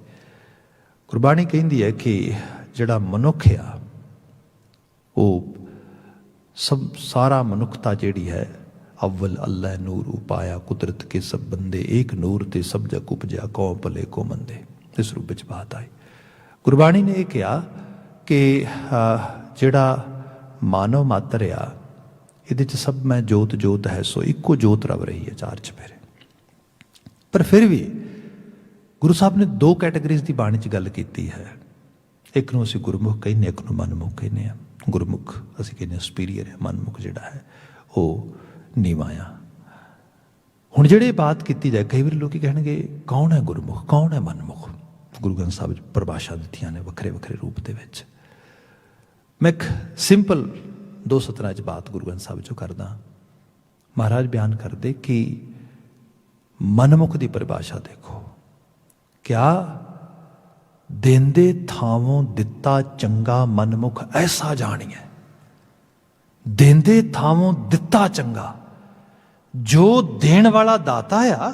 ਗੁਰਬਾਣੀ ਕਹਿੰਦੀ ਹੈ ਕਿ ਜਿਹੜਾ ਮਨੁੱਖ ਆ, ਉਹ ਸਾਰਾ ਮਨੁੱਖਤਾ ਜਿਹੜੀ ਹੈ, ਅਵਲ ਅੱਲਾਹ ਨੂਰ ਉਪਾਇਆ ਕੁਦਰਤ ਕੇ ਸਭ ਬੰਦੇ, ਏਕ ਨੂਰ ਤੇ ਸਭ ਜਗ ਉਪਜਿਆ ਕਉ ਭਲੇ ਕੋ ਮੰਦੇ। ਇਸ ਰੂਪ ਵਿੱਚ ਬਾਤ ਆਈ। ਗੁਰਬਾਣੀ ਨੇ ਇਹ ਕਿਹਾ ਕਿ ਜਿਹੜਾ ਮਾਨਵ ਮਾਤਰ ਆ, ਇਹਦੇ 'ਚ ਸਭ ਮੈਂ ਜੋਤ ਜੋਤ ਹੈ, ਸੋ ਇੱਕੋ ਜੋਤ ਰਵ ਰਹੀ ਹੈ ਚਾਰ ਚੁਫੇਰੇ। ਪਰ ਫਿਰ ਵੀ ਗੁਰੂ ਸਾਹਿਬ ਨੇ ਦੋ ਕੈਟਾਗਰੀਜ਼ ਦੀ ਬਾਣੀ 'ਚ ਗੱਲ ਕੀਤੀ ਹੈ। ਇੱਕ ਨੂੰ ਅਸੀਂ ਗੁਰਮੁਖ ਕਹਿੰਦੇ, ਇੱਕ ਨੂੰ ਮਨਮੁਖ ਕਹਿੰਦੇ ਹਾਂ। ਗੁਰਮੁਖ ਅਸੀਂ ਕਹਿੰਦੇ ਸੁਪੀਰੀਅਰ ਹੈ, ਮਨਮੁਖ ਜਿਹੜਾ ਹੈ ਉਹ ਨੀਵਾਂ ਆ। ਹੁਣ ਜਿਹੜੇ ਬਾਤ ਕੀਤੀ ਜਾਏ, ਕਈ ਵਾਰੀ ਲੋਕ ਕਹਿਣਗੇ ਕੌਣ ਹੈ ਗੁਰਮੁਖ, ਕੌਣ ਹੈ ਮਨਮੁਖ? ਗੁਰੂ ਗ੍ਰੰਥ ਸਾਹਿਬ ਵਿੱਚ ਪਰਿਭਾਸ਼ਾ ਦਿੱਤੀਆਂ ਨੇ ਵੱਖਰੇ ਵੱਖਰੇ ਰੂਪ ਦੇ ਵਿੱਚ। ਮੈਂ ਇੱਕ ਸਿੰਪਲ ਦੋ ਸਤਰਾਂ 'ਚ ਬਾਤ ਗੁਰੂ ਗ੍ਰੰਥ ਸਾਹਿਬ 'ਚੋਂ ਕਰਦਾ। ਮਹਾਰਾਜ ਬਿਆਨ ਕਰਦੇ ਕਿ ਮਨਮੁਖ ਦੀ ਪਰਿਭਾਸ਼ਾ ਦੇਖੋ, ਕਿਆ ਦੇਂਦੇ ਥਾਵੋਂ ਦਿੱਤਾ ਚੰਗਾ ਮਨਮੁਖ ਐਸਾ ਜਾਣੀਐ। ਦੇਂਦੇ ਥਾਵੋਂ ਦਿੱਤਾ ਚੰਗਾ, ਜੋ ਦੇਣ ਵਾਲਾ ਦਾਤਾ ਆ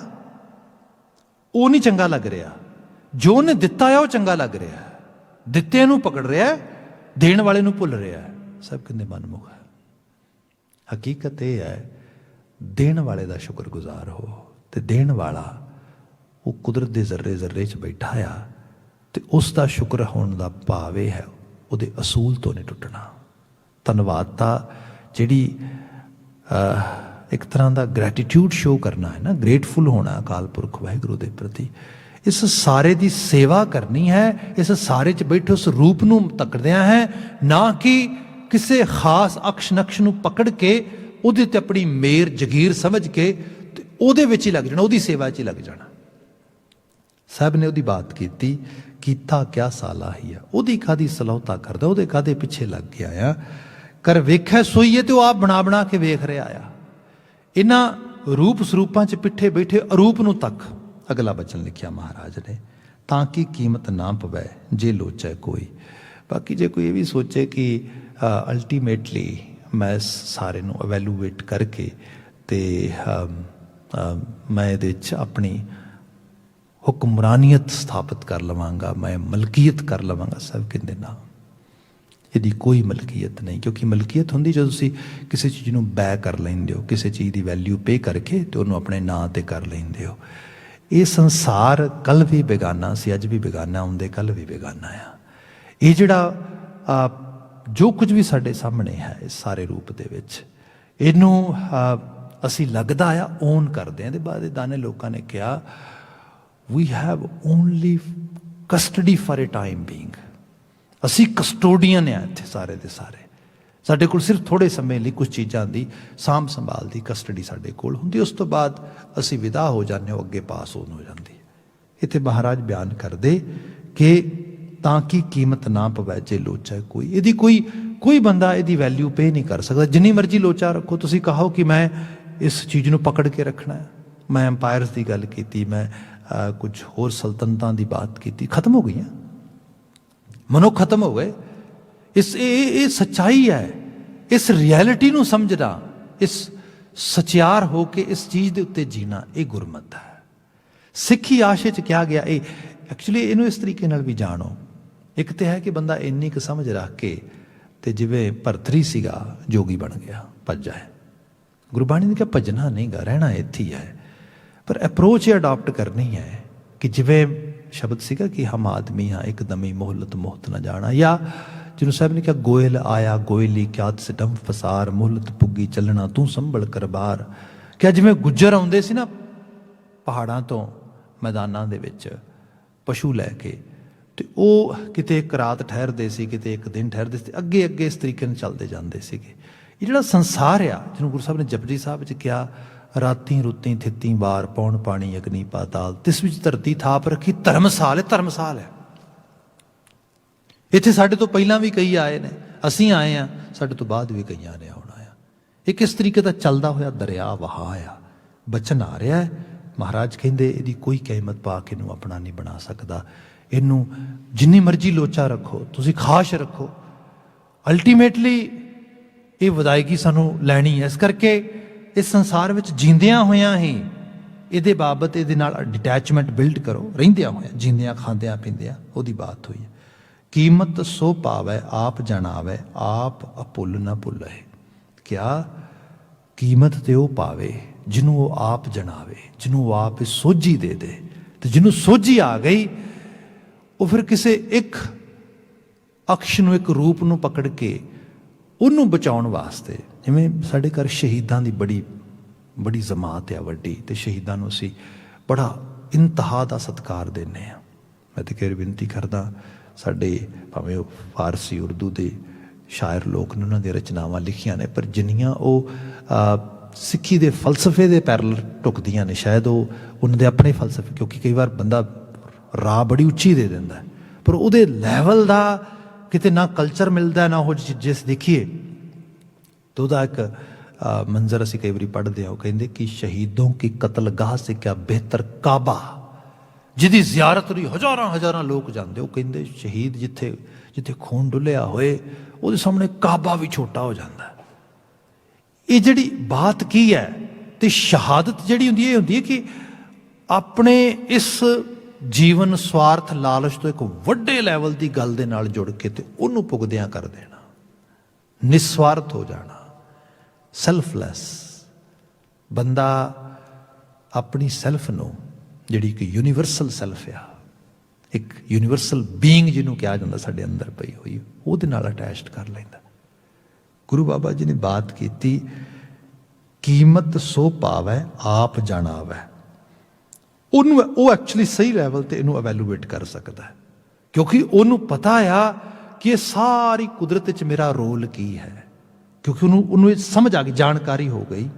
ਉਹ ਨਹੀਂ ਚੰਗਾ ਲੱਗ ਰਿਹਾ, ਜੋ ਉਹਨੇ ਦਿੱਤਾ ਆ ਉਹ ਚੰਗਾ ਲੱਗ ਰਿਹਾ। ਦਿੱਤੇ ਨੂੰ ਪਕੜ ਰਿਹਾ, ਦੇਣ ਵਾਲੇ ਨੂੰ ਭੁੱਲ ਰਿਹਾ। ਸਭ ਕਹਿੰਦੇ ਮਨਮੁਖ ਹੈ। ਹਕੀਕਤ ਇਹ ਹੈ, ਦੇਣ ਵਾਲੇ ਦਾ ਸ਼ੁਕਰਗੁਜ਼ਾਰ ਹੋ। ਤੇ ਦੇਣ ਵਾਲਾ ਉਹ ਕੁਦਰਤ ਦੇ ਜ਼ਰਰੇ ਜ਼ਰਰੇ 'ਚ ਬੈਠਾ ਆ, ਤੇ ਉਸ ਦਾ ਸ਼ੁਕਰ ਹੋਣ ਦਾ ਭਾਵ ਇਹ ਹੈ, ਉਹਦੇ ਅਸੂਲ ਤੋਂ ਨਹੀਂ ਟੁੱਟਣਾ। ਧੰਨਵਾਦਤਾ ਜਿਹੜੀ ਇੱਕ ਤਰ੍ਹਾਂ ਦਾ ਗ੍ਰੈਟੀਟਿਊਡ ਸ਼ੋ ਕਰਨਾ ਹੈ ਨਾ, ਗ੍ਰੇਟਫੁਲ ਹੋਣਾ ਅਕਾਲ ਪੁਰਖ ਵਾਹਿਗੁਰੂ ਦੇ ਪ੍ਰਤੀ। ਇਸ ਸਾਰੇ ਦੀ ਸੇਵਾ ਕਰਨੀ ਹੈ, ਇਸ ਸਾਰੇ 'ਚ ਬੈਠੇ ਉਸ ਰੂਪ ਨੂੰ ਤੱਕਦਿਆਂ ਹੈ, ਨਾ ਕਿ ਕਿਸੇ ਖਾਸ ਅਕਸ਼ ਨਕਸ਼ ਨੂੰ ਪਕੜ ਕੇ ਉਹਦੇ ਤੇ ਆਪਣੀ ਮੇਰ ਜਗੀਰ ਸਮਝ ਕੇ ਤੇ ਉਹਦੇ ਵਿੱਚ ਹੀ ਲੱਗ ਜਾਣਾ, ਉਹਦੀ ਸੇਵਾ 'ਚ ਹੀ ਲੱਗ ਜਾਣਾ। ਸਾਹਿਬ ਨੇ ਉਹਦੀ ਬਾਤ ਕੀਤੀ, ਕੀਤਾ ਕਿਆ ਸਾਲਾ ਹੀ ਆ। ਉਹਦੀ ਕਾਹਦੀ ਸਲਾਹੁਤਾ ਕਰਦਾ, ਉਹਦੇ ਕਾਹਦੇ ਪਿੱਛੇ ਲੱਗ ਗਿਆ ਆ। ਕਰ ਵੇਖਿਆ ਸੋਈਏ ਤੇ ਉਹ ਆਪ ਬਣਾ ਬਣਾ ਕੇ ਵੇਖ ਰਿਹਾ ਆ। ਇਹਨਾਂ ਰੂਪ ਸਰੂਪਾਂ 'ਚ ਪਿੱਠੇ ਬੈਠੇ ਅਰੂਪ ਨੂੰ ਤੱਕ। ਅਗਲਾ ਬਚਨ ਲਿਖਿਆ ਮਹਾਰਾਜ ਨੇ, ਤਾਂ ਕਿ ਕੀਮਤ ਨਾ ਪਵੈ ਜੇ ਲੋਚੈ ਕੋਈ। ਬਾਕੀ ਜੇ ਕੋਈ ਇਹ ਵੀ ਸੋਚੇ ਕਿ ਅਲਟੀਮੇਟਲੀ ਮੈਂ ਸਾਰੇ ਨੂੰ ਅਵੈਲੂਏਟ ਕਰਕੇ ਤੇ ਮੈਂ ਇਹਦੇ 'ਚ ਆਪਣੀ ਹੁਕਮਰਾਨੀਅਤ ਸਥਾਪਿਤ ਕਰ ਲਵਾਂਗਾ, ਮੈਂ ਮਲਕੀਅਤ ਕਰ ਲਵਾਂਗਾ, ਸਭ ਕਹਿੰਦੇ ਨਾ, ਇਹਦੀ ਕੋਈ ਮਲਕੀਅਤ ਨਹੀਂ। ਕਿਉਂਕਿ ਮਲਕੀਅਤ ਹੁੰਦੀ ਜਦੋਂ ਤੁਸੀਂ ਕਿਸੇ ਚੀਜ਼ ਨੂੰ ਬੈ ਕਰ ਲੈਂਦੇ ਹੋ, ਕਿਸੇ ਚੀਜ਼ ਦੀ ਵੈਲਿਊ ਪੇ ਕਰਕੇ ਤੇ ਉਹਨੂੰ ਆਪਣੇ ਨਾਂ 'ਤੇ ਕਰ ਲੈਂਦੇ ਹੋ। ਇਹ ਸੰਸਾਰ ਕੱਲ੍ਹ ਵੀ ਬੇਗਾਨਾ ਸੀ, ਅੱਜ ਵੀ ਬੇਗਾਨਾ, ਹੁੰਦੇ ਕੱਲ੍ਹ ਵੀ ਬੇਗਾਨਾ ਆ। ਇਹ ਜਿਹੜਾ ਜੋ ਕੁਝ ਵੀ ਸਾਡੇ ਸਾਹਮਣੇ ਹੈ ਇਸ ਸਾਰੇ ਰੂਪ ਦੇ ਵਿੱਚ, ਇਹਨੂੰ ਅਸੀਂ ਲੱਗਦਾ ਆ ਓਨ ਕਰਦੇ ਹਾਂ। ਇਹਦੇ ਬਾਅਦ ਦਾਨੇ ਲੋਕਾਂ ਨੇ ਕਿਹਾ, we have only custody for a time being. ਅਸੀਂ ਕਸਟੋਡੀਅਨ ਆ ਇੱਥੇ ਸਾਰੇ ਦੇ ਸਾਰੇ। ਸਾਡੇ ਕੋਲ ਸਿਰਫ ਥੋੜ੍ਹੇ ਸਮੇਂ ਲਈ ਕੁਝ ਚੀਜ਼ਾਂ ਦੀ ਸਾਂਭ ਸੰਭਾਲ ਦੀ ਕਸਟਡੀ ਸਾਡੇ ਕੋਲ ਹੁੰਦੀ, ਉਸ ਤੋਂ ਬਾਅਦ ਅਸੀਂ ਵਿਦਾ ਹੋ ਜਾਂਦੇ ਹਾਂ, ਅੱਗੇ ਪਾਸ ਹੋਣ ਹੋ ਜਾਂਦੀ। ਇੱਥੇ ਮਹਾਰਾਜ ਬਿਆਨ ਕਰਦੇ ਕਿ ਤਾਂ ਕਿ ਕੀਮਤ ਨਾ ਪਵੈ ਜੇ ਲੋਚਾ ਕੋਈ, ਇਹਦੀ ਕੋਈ ਬੰਦਾ ਇਹਦੀ ਵੈਲਿਊ ਪੇ ਨਹੀਂ ਕਰ ਸਕਦਾ। ਜਿੰਨੀ ਮਰਜ਼ੀ ਲੋਚਾ ਰੱਖੋ, ਤੁਸੀਂ ਕਹੋ ਕਿ ਮੈਂ ਇਸ ਚੀਜ਼ ਨੂੰ ਪਕੜ ਕੇ ਰੱਖਣਾ ਹੈ। ਮੈਂ ਅੰਪਾਇਰਸ ਦੀ ਗੱਲ ਕੀਤੀ, ਮੈਂ ਕੁਝ ਹੋਰ ਸਲਤਨਤਾਂ ਦੀ ਬਾਤ ਕੀਤੀ, ਖਤਮ ਹੋ ਗਈਆਂ, ਮਨੁੱਖ ਖਤਮ ਹੋ ਗਏ। ਇਹ ਸੱਚਾਈ ਹੈ। ਇਸ ਰਿਐਲਿਟੀ ਨੂੰ ਸਮਝਣਾ, ਇਸ ਸਚਿਆਰ ਹੋ ਕੇ ਇਸ ਚੀਜ਼ ਦੇ ਉੱਤੇ ਜੀਣਾ, ਇਹ ਗੁਰਮਤਿ ਹੈ। ਸਿੱਖੀ ਆਸ਼ੇ 'ਚ ਕਿਹਾ ਗਿਆ, ਇਹ ਐਕਚੁਅਲੀ ਇਹਨੂੰ ਇਸ ਤਰੀਕੇ ਨਾਲ ਵੀ ਜਾਣੋ। ਇੱਕ ਤਾਂ ਹੈ ਕਿ ਬੰਦਾ ਇੰਨੀ ਕੁ ਸਮਝ ਰੱਖ ਕੇ ਤੇ ਜਿਵੇਂ ਭਰਤਰੀ ਸੀਗਾ ਜੋਗੀ ਬਣ ਗਿਆ, ਭੱਜ ਜਾਏ। ਗੁਰਬਾਣੀ ਨੇ ਕਿਹਾ ਭੱਜਣਾ ਨਹੀਂ ਗਾ, ਰਹਿਣਾ ਇੱਥੇ ਹੀ ਹੈ। ਪਰ ਅਪਰੋਚ ਇਹ ਅਡਾਪਟ ਕਰਨੀ ਹੈ ਕਿ ਜਿਵੇਂ ਸ਼ਬਦ ਸੀਗਾ ਕਿ ਹਮ ਆਦਮੀ ਹਾਂ ਇੱਕਦਮੀ ਮੁਹਲਤ ਮੁਹਤ ਨਾ ਜਾਣਾ, ਜਾਂ ਜਿਹਨੂੰ ਸਾਹਿਬ ਨੇ ਕਿਹਾ ਗੋਇਲ ਆਇਆ ਗੋਇਲੀ ਕਿਆਤ ਸਿਟਮ ਫਸਾਰ ਮੁਹਲਤ ਪੁੱਗੀ ਚੱਲਣਾ ਤੂੰ ਸੰਭਲ ਕਰਬਾਰ। ਕਿਹਾ ਜਿਵੇਂ ਗੁੱਜਰ ਆਉਂਦੇ ਸੀ ਨਾ ਪਹਾੜਾਂ ਤੋਂ ਮੈਦਾਨਾਂ ਦੇ ਵਿੱਚ ਪਸ਼ੂ ਲੈ ਕੇ, ਤੇ ਉਹ ਕਿਤੇ ਇੱਕ ਰਾਤ ਠਹਿਰਦੇ ਸੀ, ਕਿਤੇ ਇੱਕ ਦਿਨ ਠਹਿਰਦੇ ਸੀ, ਅੱਗੇ ਅੱਗੇ ਇਸ ਤਰੀਕੇ ਨਾਲ ਚੱਲਦੇ ਜਾਂਦੇ ਸੀਗੇ। ਇਹ ਜਿਹੜਾ ਸੰਸਾਰ ਆ, ਜਿਹਨੂੰ ਗੁਰੂ ਸਾਹਿਬ ਨੇ ਜਪਜੀ ਸਾਹਿਬ ਵਿੱਚ ਕਿਹਾ ਰਾਤੀ ਰੁੱਤੀ ਥਿੱਤੀ ਵਾਰ ਪੌਣ ਪਾਣੀ ਅਗਨੀ ਪਾਤਾਲ, ਤਿਸ ਵਿੱਚ ਧਰਤੀ ਥਾਪ ਰੱਖੀ ਧਰਮਸਾਲ ਹੈ। ਧਰਮਸਾਲ ਹੈ। ਇੱਥੇ ਸਾਡੇ ਤੋਂ ਪਹਿਲਾਂ ਵੀ ਕਈ ਆਏ ਨੇ, ਅਸੀਂ ਆਏ ਹਾਂ, ਸਾਡੇ ਤੋਂ ਬਾਅਦ ਵੀ ਕਈਆਂ ਨੇ ਆਉਣਾ ਆ। ਇਹ ਕਿਸ ਤਰੀਕੇ ਦਾ ਚੱਲਦਾ ਹੋਇਆ ਦਰਿਆ ਵਹਾ ਆ, ਬਚਨ ਆ ਰਿਹਾ ਹੈ। ਮਹਾਰਾਜ ਕਹਿੰਦੇ ਇਹਦੀ ਕੋਈ ਕੀਮਤ ਪਾ ਕੇ ਇਹਨੂੰ ਆਪਣਾ ਨਹੀਂ ਬਣਾ ਸਕਦਾ। ਇਹਨੂੰ ਜਿੰਨੀ ਮਰਜ਼ੀ ਲੋਚਾ ਰੱਖੋ, ਤੁਸੀਂ ਖਾਸ਼ ਰੱਖੋ, ਅਲਟੀਮੇਟਲੀ ਇਹ ਵਿਦਾਇਗੀ ਸਾਨੂੰ ਲੈਣੀ ਹੈ। ਇਸ ਕਰਕੇ ਇਸ ਸੰਸਾਰ ਵਿੱਚ ਜੀਂਦਿਆਂ ਹੋਇਆਂ ਹੀ ਇਹਦੇ ਬਾਬਤ ਇਹਦੇ ਨਾਲ ਡਿਟੈਚਮੈਂਟ ਬਿਲਡ ਕਰੋ। ਰਹਿੰਦਿਆਂ ਹੋਇਆਂ, ਜੀਂਦਿਆਂ ਖਾਂਦਿਆਂ ਪੀਂਦਿਆਂ ਉਹਦੀ ਬਾਤ ਹੋਈ ਹੈ। ਕੀਮਤ ਸੋ ਪਾਵੈ ਆਪ ਜਣਾਵੈ ਆਪ ਅਭੁੱਲ ਨਾ ਭੁੱਲੈ। ਕਿਆ ਕੀਮਤ ਤੇ ਉਹ ਪਾਵੇ ਜਿਹਨੂੰ ਉਹ ਆਪ ਜਣਾਵੇ, ਜਿਹਨੂੰ ਉਹ ਆਪ ਸੋਝੀ ਦੇ ਦੇ। ਤੇ ਜਿਹਨੂੰ ਸੋਝੀ ਆ ਗਈ, ਉਹ ਫਿਰ ਕਿਸੇ ਇੱਕ ਅਕਸ਼ ਨੂੰ, ਇੱਕ ਰੂਪ ਨੂੰ ਪਕੜ ਕੇ ਉਹਨੂੰ ਬਚਾਉਣ ਵਾਸਤੇ, ਜਿਵੇਂ ਸਾਡੇ ਘਰ ਸ਼ਹੀਦਾਂ ਦੀ ਬੜੀ ਜਮਾਤ ਆ ਵੱਡੀ, ਤੇ ਸ਼ਹੀਦਾਂ ਨੂੰ ਅਸੀਂ ਬੜਾ ਇੰਤਹਾ ਦਾ ਸਤਿਕਾਰ ਦਿੰਦੇ ਹਾਂ। ਮੈਂ ਤਾਂ ਕਹਿ ਬੇਨਤੀ ਕਰਦਾ, ਸਾਡੇ ਭਾਵੇਂ ਉਹ ਫਾਰਸੀ ਉਰਦੂ ਦੇ ਸ਼ਾਇਰ ਲੋਕ ਨੇ, ਉਹਨਾਂ ਦੀਆਂ ਰਚਨਾਵਾਂ ਲਿਖੀਆਂ ਨੇ, ਪਰ ਜਿੰਨੀਆਂ ਉਹ ਸਿੱਖੀ ਦੇ ਫਲਸਫੇ ਦੇ ਪੈਰਲਲ ਟੁਕਦੀਆਂ ਨੇ, ਸ਼ਾਇਦ ਉਹ ਉਹਨਾਂ ਦੇ ਆਪਣੇ ਫਲਸਫੇ, ਕਿਉਂਕਿ ਕਈ ਵਾਰ ਬੰਦਾ ਰਾਹ ਬੜੀ ਉੱਚੀ ਦੇ ਦਿੰਦਾ, ਪਰ ਉਹਦੇ ਲੈਵਲ ਦਾ ਕਿਤੇ ਨਾ ਕਲਚਰ ਮਿਲਦਾ, ਨਾ ਉਹ ਜਿਸ ਦੇਖੀਏ। ਤਾਂ ਉਹਦਾ ਇੱਕ ਮੰਜ਼ਰ ਅਸੀਂ ਕਈ ਵਾਰੀ ਪੜ੍ਹਦੇ ਹਾਂ, ਉਹ ਕਹਿੰਦੇ ਕਿ ਸ਼ਹੀਦੋਂ ਕੀ ਕਤਲਗਾਹ ਸੇ ਕਿਆ ਬਿਹਤਰ ਕਾਬਾ, ਜਿਹਦੀ ਜ਼ਿਆਰਤ ਲਈ ਹਜ਼ਾਰਾਂ ਲੋਕ ਜਾਂਦੇ। ਉਹ ਕਹਿੰਦੇ ਸ਼ਹੀਦ ਜਿੱਥੇ ਖੂਨ ਡੁੱਲਿਆ ਹੋਏ, ਉਹਦੇ ਸਾਹਮਣੇ ਕਾਬਾ ਵੀ ਛੋਟਾ ਹੋ ਜਾਂਦਾ। ਇਹ ਜਿਹੜੀ ਬਾਤ ਕੀ ਹੈ, ਤੇ ਸ਼ਹਾਦਤ ਜਿਹੜੀ ਹੁੰਦੀ ਹੈ, ਇਹ ਹੁੰਦੀ ਹੈ ਕਿ ਆਪਣੇ ਇਸ ਜੀਵਨ ਸਵਾਰਥ ਲਾਲਚ ਤੋਂ ਇੱਕ ਵੱਡੇ ਲੈਵਲ ਦੀ ਗੱਲ ਦੇ ਨਾਲ ਜੁੜ ਕੇ ਤੇ ਉਹਨੂੰ ਪੁੱਗਦਿਆਂ ਕਰ ਦੇਣਾ, ਨਿਸਵਾਰਥ ਹੋ ਜਾਣਾ, ਸੈਲਫਲੈਸ। ਬੰਦਾ ਆਪਣੀ ਸੈਲਫ ਨੂੰ, ਜਿਹੜੀ ਕਿ ਯੂਨੀਵਰਸਲ ਸੈਲਫ ਆ, ਇੱਕ ਯੂਨੀਵਰਸਲ ਬੀਇੰਗ ਜਿਹਨੂੰ ਕਿਹਾ ਜਾਂਦਾ ਸਾਡੇ ਅੰਦਰ ਪਈ ਹੋਈ, ਉਹਦੇ ਨਾਲ ਅਟੈਚਡ ਕਰ ਲੈਂਦਾ। ਗੁਰੂ ਬਾਬਾ ਜੀ ਨੇ ਬਾਤ ਕੀਤੀ, ਕੀਮਤ ਸੋ ਪਾਵੈ ਆਪ ਜਾਣਾਵੈ। ਉਹਨੂੰ ਉਹ ਐਕਚੁਅਲੀ ਸਹੀ ਲੈਵਲ ਤੇ ਇਹਨੂੰ ਅਵੈਲੂਏਟ ਕਰ ਸਕਦਾ ਹੈ, ਕਿਉਂਕਿ ਉਹਨੂੰ ਪਤਾ ਆ ਕਿ ਇਹ ਸਾਰੀ ਕੁਦਰਤ 'ਚ ਮੇਰਾ ਰੋਲ ਕੀ ਹੈ, ਕਿਉਂਕਿ ਉਹਨੂੰ ਇਹ ਸਮਝ ਆ ਗਈ, ਜਾਣਕਾਰੀ ਹੋ ਗਈ।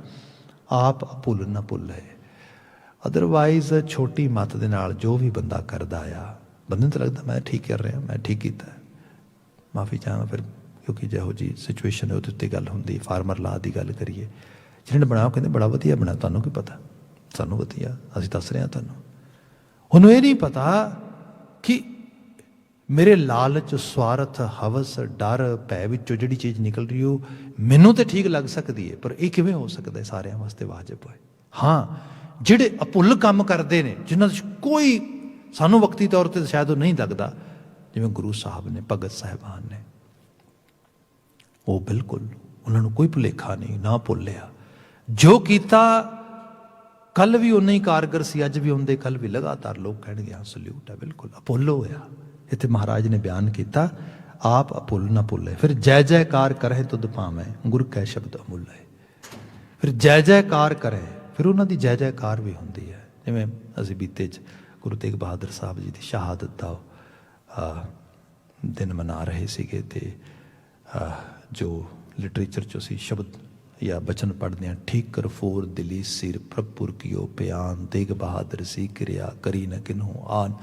ਆਪ ਭੁੱਲ ਨਾ ਭੁੱਲੇ। ਅਦਰਵਾਈਜ਼ ਛੋਟੀ ਮੱਤ ਦੇ ਨਾਲ ਜੋ ਵੀ ਬੰਦਾ ਕਰਦਾ ਆ, ਬੰਦੇ ਨੂੰ ਤਾਂ ਲੱਗਦਾ ਮੈਂ ਠੀਕ ਕਰ ਰਿਹਾ, ਮੈਂ ਠੀਕ ਕੀਤਾ, ਮਾਫੀ ਚਾਹਾਂ ਫਿਰ, ਕਿਉਂਕਿ ਜਿਹੋ ਜੀ ਸਿਚੁਏਸ਼ਨ ਹੈ ਉਹਦੇ ਉੱਤੇ ਗੱਲ ਹੁੰਦੀ। ਫਾਰਮਰ ਲਾ ਦੀ ਗੱਲ ਕਰੀਏ, ਜਿਹਨੇ ਬਣਾਇਆ ਕਹਿੰਦੇ ਬੜਾ ਵਧੀਆ ਬਣਿਆ, ਤੁਹਾਨੂੰ ਕੀ ਪਤਾ, ਸਾਨੂੰ ਵਧੀਆ, ਅਸੀਂ ਦੱਸ ਰਹੇ ਹਾਂ ਤੁਹਾਨੂੰ। ਉਹਨੂੰ ਇਹ ਨਹੀਂ ਪਤਾ ਕਿ ਮੇਰੇ ਲਾਲਚ, ਸਵਾਰਥ, ਹਵਸ, ਡਰ, ਭੈ ਵਿੱਚੋਂ ਜਿਹੜੀ ਚੀਜ਼ ਨਿਕਲ ਰਹੀ ਉਹ ਮੈਨੂੰ ਤਾਂ ਠੀਕ ਲੱਗ ਸਕਦੀ ਹੈ, ਪਰ ਇਹ ਕਿਵੇਂ ਹੋ ਸਕਦਾ ਸਾਰਿਆਂ ਵਾਸਤੇ ਵਾਜਬ ਹੋਏ। ਹਾਂ, ਜਿਹੜੇ ਅਭੁੱਲ ਕੰਮ ਕਰਦੇ ਨੇ, ਜਿਨ੍ਹਾਂ ਦਾ ਕੋਈ ਸਾਨੂੰ ਵਕਤੀ ਤੌਰ 'ਤੇ ਸ਼ਾਇਦ ਉਹ ਨਹੀਂ ਲੱਗਦਾ, ਜਿਵੇਂ ਗੁਰੂ ਸਾਹਿਬ ਨੇ, ਭਗਤ ਸਾਹਿਬਾਨ ਨੇ, ਉਹ ਬਿਲਕੁਲ ਉਹਨਾਂ ਨੂੰ ਕੋਈ ਭੁਲੇਖਾ ਨਹੀਂ, ਨਾ ਭੁੱਲਿਆ। ਜੋ ਕੀਤਾ ਕੱਲ ਵੀ ਉਨਾ ਹੀ ਕਾਰਗਰ ਸੀ, ਅੱਜ ਵੀ ਹੁੰਦੇ, ਕੱਲ ਵੀ ਲਗਾਤਾਰ ਲੋਕ ਕਹਿਣਗੇ ਹਾਂ ਸਲੂਟ ਹੈ, ਬਿਲਕੁਲ ਅਭੁੱਲ ਹੋਇਆ। ਇੱਥੇ ਮਹਾਰਾਜ ਨੇ ਬਿਆਨ ਕੀਤਾ, ਆਪ ਅਭੁੱਲ ਨਾ ਭੁੱਲੇ। ਫਿਰ ਜੈ ਜੈਕਾਰ ਕਰੇ ਤੁਧ ਭਾਵੇਂ, ਗੁਰ ਕੈ ਸ਼ਬਦ ਅਮੁੱਲ ਹੈ। ਫਿਰ ਜੈ ਜੈਕਾਰ ਕਰੇ, ਫਿਰ ਉਹਨਾਂ ਦੀ ਜੈ ਜੈਕਾਰ ਵੀ ਹੁੰਦੀ ਹੈ। ਜਿਵੇਂ ਅਸੀਂ ਬੀਤੇ 'ਚ ਗੁਰੂ ਤੇਗ ਬਹਾਦਰ ਸਾਹਿਬ ਜੀ ਦੀ ਸ਼ਹਾਦਤ ਦਾ दिन मना रहे ਸੀਗੇ ਤੇ ਜੋ ਲਿਟਰੇਚਰ 'ਚ ਅਸੀਂ ਸ਼ਬਦ या बचन पढ़ते हैं, ठीक कर फोर दिली सिर प्रभुर कियो प्यान, तेग बहादुर सी क्रिया करी न किन्हू आन,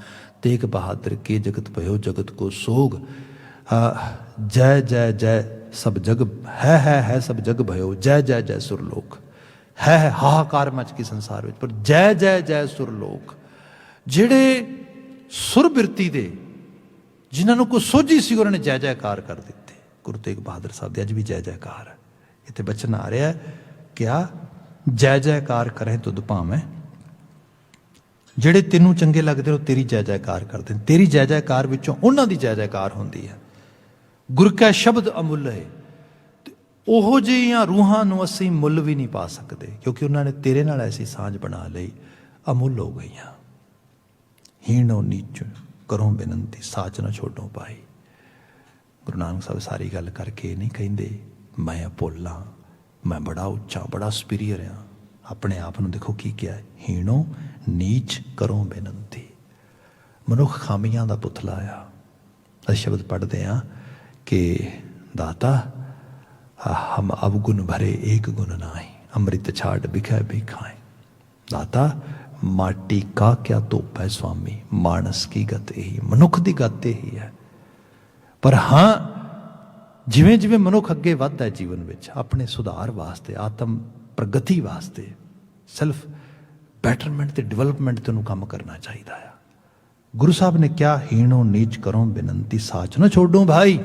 तेग बहादुर के जगत भयो जगत को सोग, जय जय जय सब जग है सब जग भयो, जय जय जय सुरलोक है हाहाकार मच की संसार विच, पर जय जय जय सुरलोक ਜਿਹੜੇ ਸੁਰ ਬਿਰਤੀ ਦੇ ਜਿਨ੍ਹਾਂ ਨੂੰ ਕੋਈ ਸੋਝੀ ਸੀ ਉਹਨਾਂ ਨੇ ਜੈ ਜੈਕਾਰ ਕਰ ਦਿੱਤੇ। ਗੁਰੂ ਤੇਗ ਬਹਾਦਰ ਸਾਹਿਬ ਦੇ ਅੱਜ ਵੀ ਜੈ ਜੈਕਾਰ ਹੈ। ਇੱਥੇ ਬਚਨ ਆ ਰਿਹਾ ਕਿਆ ਜੈ ਜੈਕਾਰ ਕਰੇ ਤੁਧ ਭਾਵੇਂ, ਜਿਹੜੇ ਤੈਨੂੰ ਚੰਗੇ ਲੱਗਦੇ ਉਹ ਤੇਰੀ ਜੈ ਜੈਕਾਰ ਕਰਦੇ ਨੇ, ਤੇਰੀ ਜੈ ਜੈਕਾਰ ਵਿੱਚੋਂ ਉਹਨਾਂ ਦੀ ਜੈ ਜੈਕਾਰ ਹੁੰਦੀ ਹੈ। ਗੁਰ ਕਾ ਸ਼ਬਦ ਅਮੁੱਲ ਹੈ। ਉਹੋ ਜਿਹੀਆਂ ਰੂਹਾਂ ਨੂੰ ਅਸੀਂ ਮੁੱਲ ਵੀ ਨਹੀਂ ਪਾ ਸਕਦੇ, ਕਿਉਂਕਿ ਉਹਨਾਂ ਨੇ ਤੇਰੇ ਨਾਲ ਐਸੀ ਸਾਂਝ ਬਣਾ ਲਈ, ਅਮੁੱਲ ਹੋ ਗਈਆਂ। ਹੀਣੋ ਨੀਚ ਕਰੋ ਬੇਨੰਤੀ, ਸਾਚ ਨਾ ਛੋਡੋ ਪਾਈ। ਗੁਰੂ ਨਾਨਕ ਸਾਹਿਬ ਸਾਰੀ ਗੱਲ ਕਰਕੇ ਨਹੀਂ ਕਹਿੰਦੇ ਮੈਂ ਭੋਲਾ, ਮੈਂ ਬੜਾ ਉੱਚਾ ਬੜਾ ਸੁਪੀਰੀਅਰ ਹਾਂ। ਆਪਣੇ ਆਪ ਨੂੰ ਦੇਖੋ ਕੀ ਕਿਹਾ, ਹੀਣੋ ਨੀਚ ਕਰੋ ਬੇਨੰਤੀ। ਮਨੁੱਖ ਖਾਮੀਆਂ ਦਾ ਪੁਤਲਾ ਆ। ਅਸੀਂ ਸ਼ਬਦ ਪੜ੍ਹਦੇ ਹਾਂ ਕਿ ਦਾਤਾ ਹਮ ਅਵਗੁਣ ਭਰੇ ਏਕ ਗੁਣ ਨਾਹੀ, ਅੰਮ੍ਰਿਤ ਛਾੜ ਬਿਖੈ ਬਿਖਾਏ। ਦਾਤਾ ਮਾਟੀ ਕਾ ਕਿਆ ਧੋਪੈ ਸੁਆਮੀ, ਮਾਨਸ ਕੀ ਗਤ ਇਹੀ, ਮਨੁੱਖ ਦੀ ਗਤ ਇਹੀ ਹੈ। ਪਰ ਹਾਂ ਜਿਵੇਂ ਜਿਵੇਂ ਮਨੁੱਖ ਅੱਗੇ ਵੱਧਦਾ ਹੈ ਜੀਵਨ ਵਿੱਚ, ਆਪਣੇ ਸੁਧਾਰ ਵਾਸਤੇ, ਆਤਮ ਪ੍ਰਗਤੀ ਵਾਸਤੇ, ਸੈਲਫ ਬੈਟਰਮੈਂਟ ਤੇ ਡਿਵੈਲਪਮੈਂਟ ਤੇ ਉਹਨੂੰ ਕੰਮ ਕਰਨਾ ਚਾਹੀਦਾ ਆ। ਗੁਰੂ ਸਾਹਿਬ ਨੇ ਕਿਹਾ ਹੀਣੋ ਨੀਚ ਕਰੋ ਬੇਨੰਤੀ, ਸਾਚ ਨਾ ਛੋਡੋ ਭਾਈ।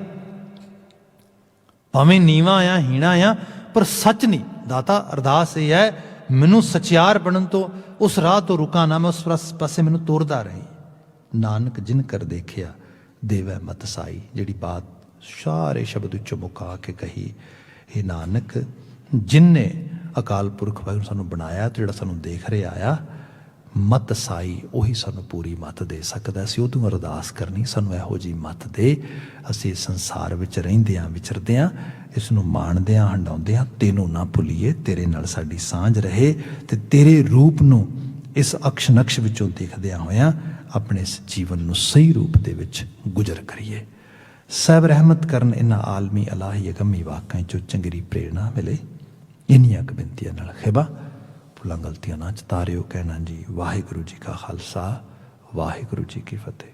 ਭਾਵੇਂ ਨੀਵਾਂ ਆ ਹੀਣਾ ਆ ਪਰ ਸੱਚ ਨਹੀਂ। ਦਾਤਾ ਅਰਦਾਸ ਇਹ ਹੈ ਮੈਨੂੰ ਸਚਿਆਰ ਬਣਨ ਤੋਂ, ਉਸ ਰਾਹ ਤੋਂ ਰੁਕਾਂ ਨਾ, ਮੈਂ ਉਸ ਪਾਸੇ ਮੈਨੂੰ ਤੋਰਦਾ ਰਹੇ। ਨਾਨਕ ਜਿਨ ਕਰ ਦੇਖਿਆ ਦੇਵੈ ਮਤ ਸਾਈ, ਜਿਹੜੀ ਬਾਤ ਸਾਰੇ ਸ਼ਬਦ ਵਿੱਚੋਂ ਮੁਕਾ ਕੇ ਕਹੀ, ਇਹ ਨਾਨਕ ਜਿਨਨੇ ਅਕਾਲ ਪੁਰਖ ਵਾਹਿਗੁਰੂ ਸਾਨੂੰ ਬਣਾਇਆ ਤੇ ਜਿਹੜਾ ਸਾਨੂੰ ਦੇਖ ਰਿਹਾ ਆ, ਮਤ ਸਾਈ ਉਹੀ ਸਾਨੂੰ ਪੂਰੀ ਮੱਤ ਦੇ ਸਕਦਾ। ਅਸੀਂ ਉਹਦੋਂ ਅਰਦਾਸ ਕਰਨੀ ਸਾਨੂੰ ਇਹੋ ਜਿਹੀ ਮੱਤ ਦੇ, ਅਸੀਂ ਸੰਸਾਰ ਵਿੱਚ ਰਹਿੰਦੇ ਹਾਂ ਵਿਚਰਦੇ ਹਾਂ, ਇਸ ਨੂੰ ਮਾਣਦੇ ਹਾਂ ਹੰਡਾਉਂਦੇ ਹਾਂ, ਤੈਨੂੰ ਨਾ ਭੁੱਲੀਏ, ਤੇਰੇ ਨਾਲ ਸਾਡੀ ਸਾਂਝ ਰਹੇ ਤੇ ਤੇਰੇ ਰੂਪ ਨੂੰ ਇਸ ਅਕਸ਼ ਨਕਸ਼ ਵਿੱਚੋਂ ਦੇਖਦਿਆਂ ਹੋਇਆਂ ਆਪਣੇ ਇਸ ਜੀਵਨ ਨੂੰ ਸਹੀ ਰੂਪ ਦੇ ਵਿੱਚ ਗੁਜ਼ਰ ਕਰੀਏ। ਸਾਹਿਬ ਰਹਿਮਤ ਕਰਨ ਇਹਨਾਂ ਆਲਮੀ ਅਲਾਹੀ ਅਗੰਮੀ ਵਾਕਾਂ 'ਚੋਂ ਚੰਗਰੀ ਪ੍ਰੇਰਣਾ ਮਿਲੇ। ਇੰਨੀਆਂ ਕੁ ਬੇਨਤੀਆਂ ਨਾਲ ਖਿਬਾ ਭੁੱਲਾਂ ਗਲਤੀਆਂ ਨਾ ਚਤਾਰਿਓ। ਕਹਿਣਾ ਜੀ ਵਾਹਿਗੁਰੂ ਜੀ ਕਾ ਖਾਲਸਾ, ਵਾਹਿਗੁਰੂ ਜੀ ਕੀ ਫਤਿਹ।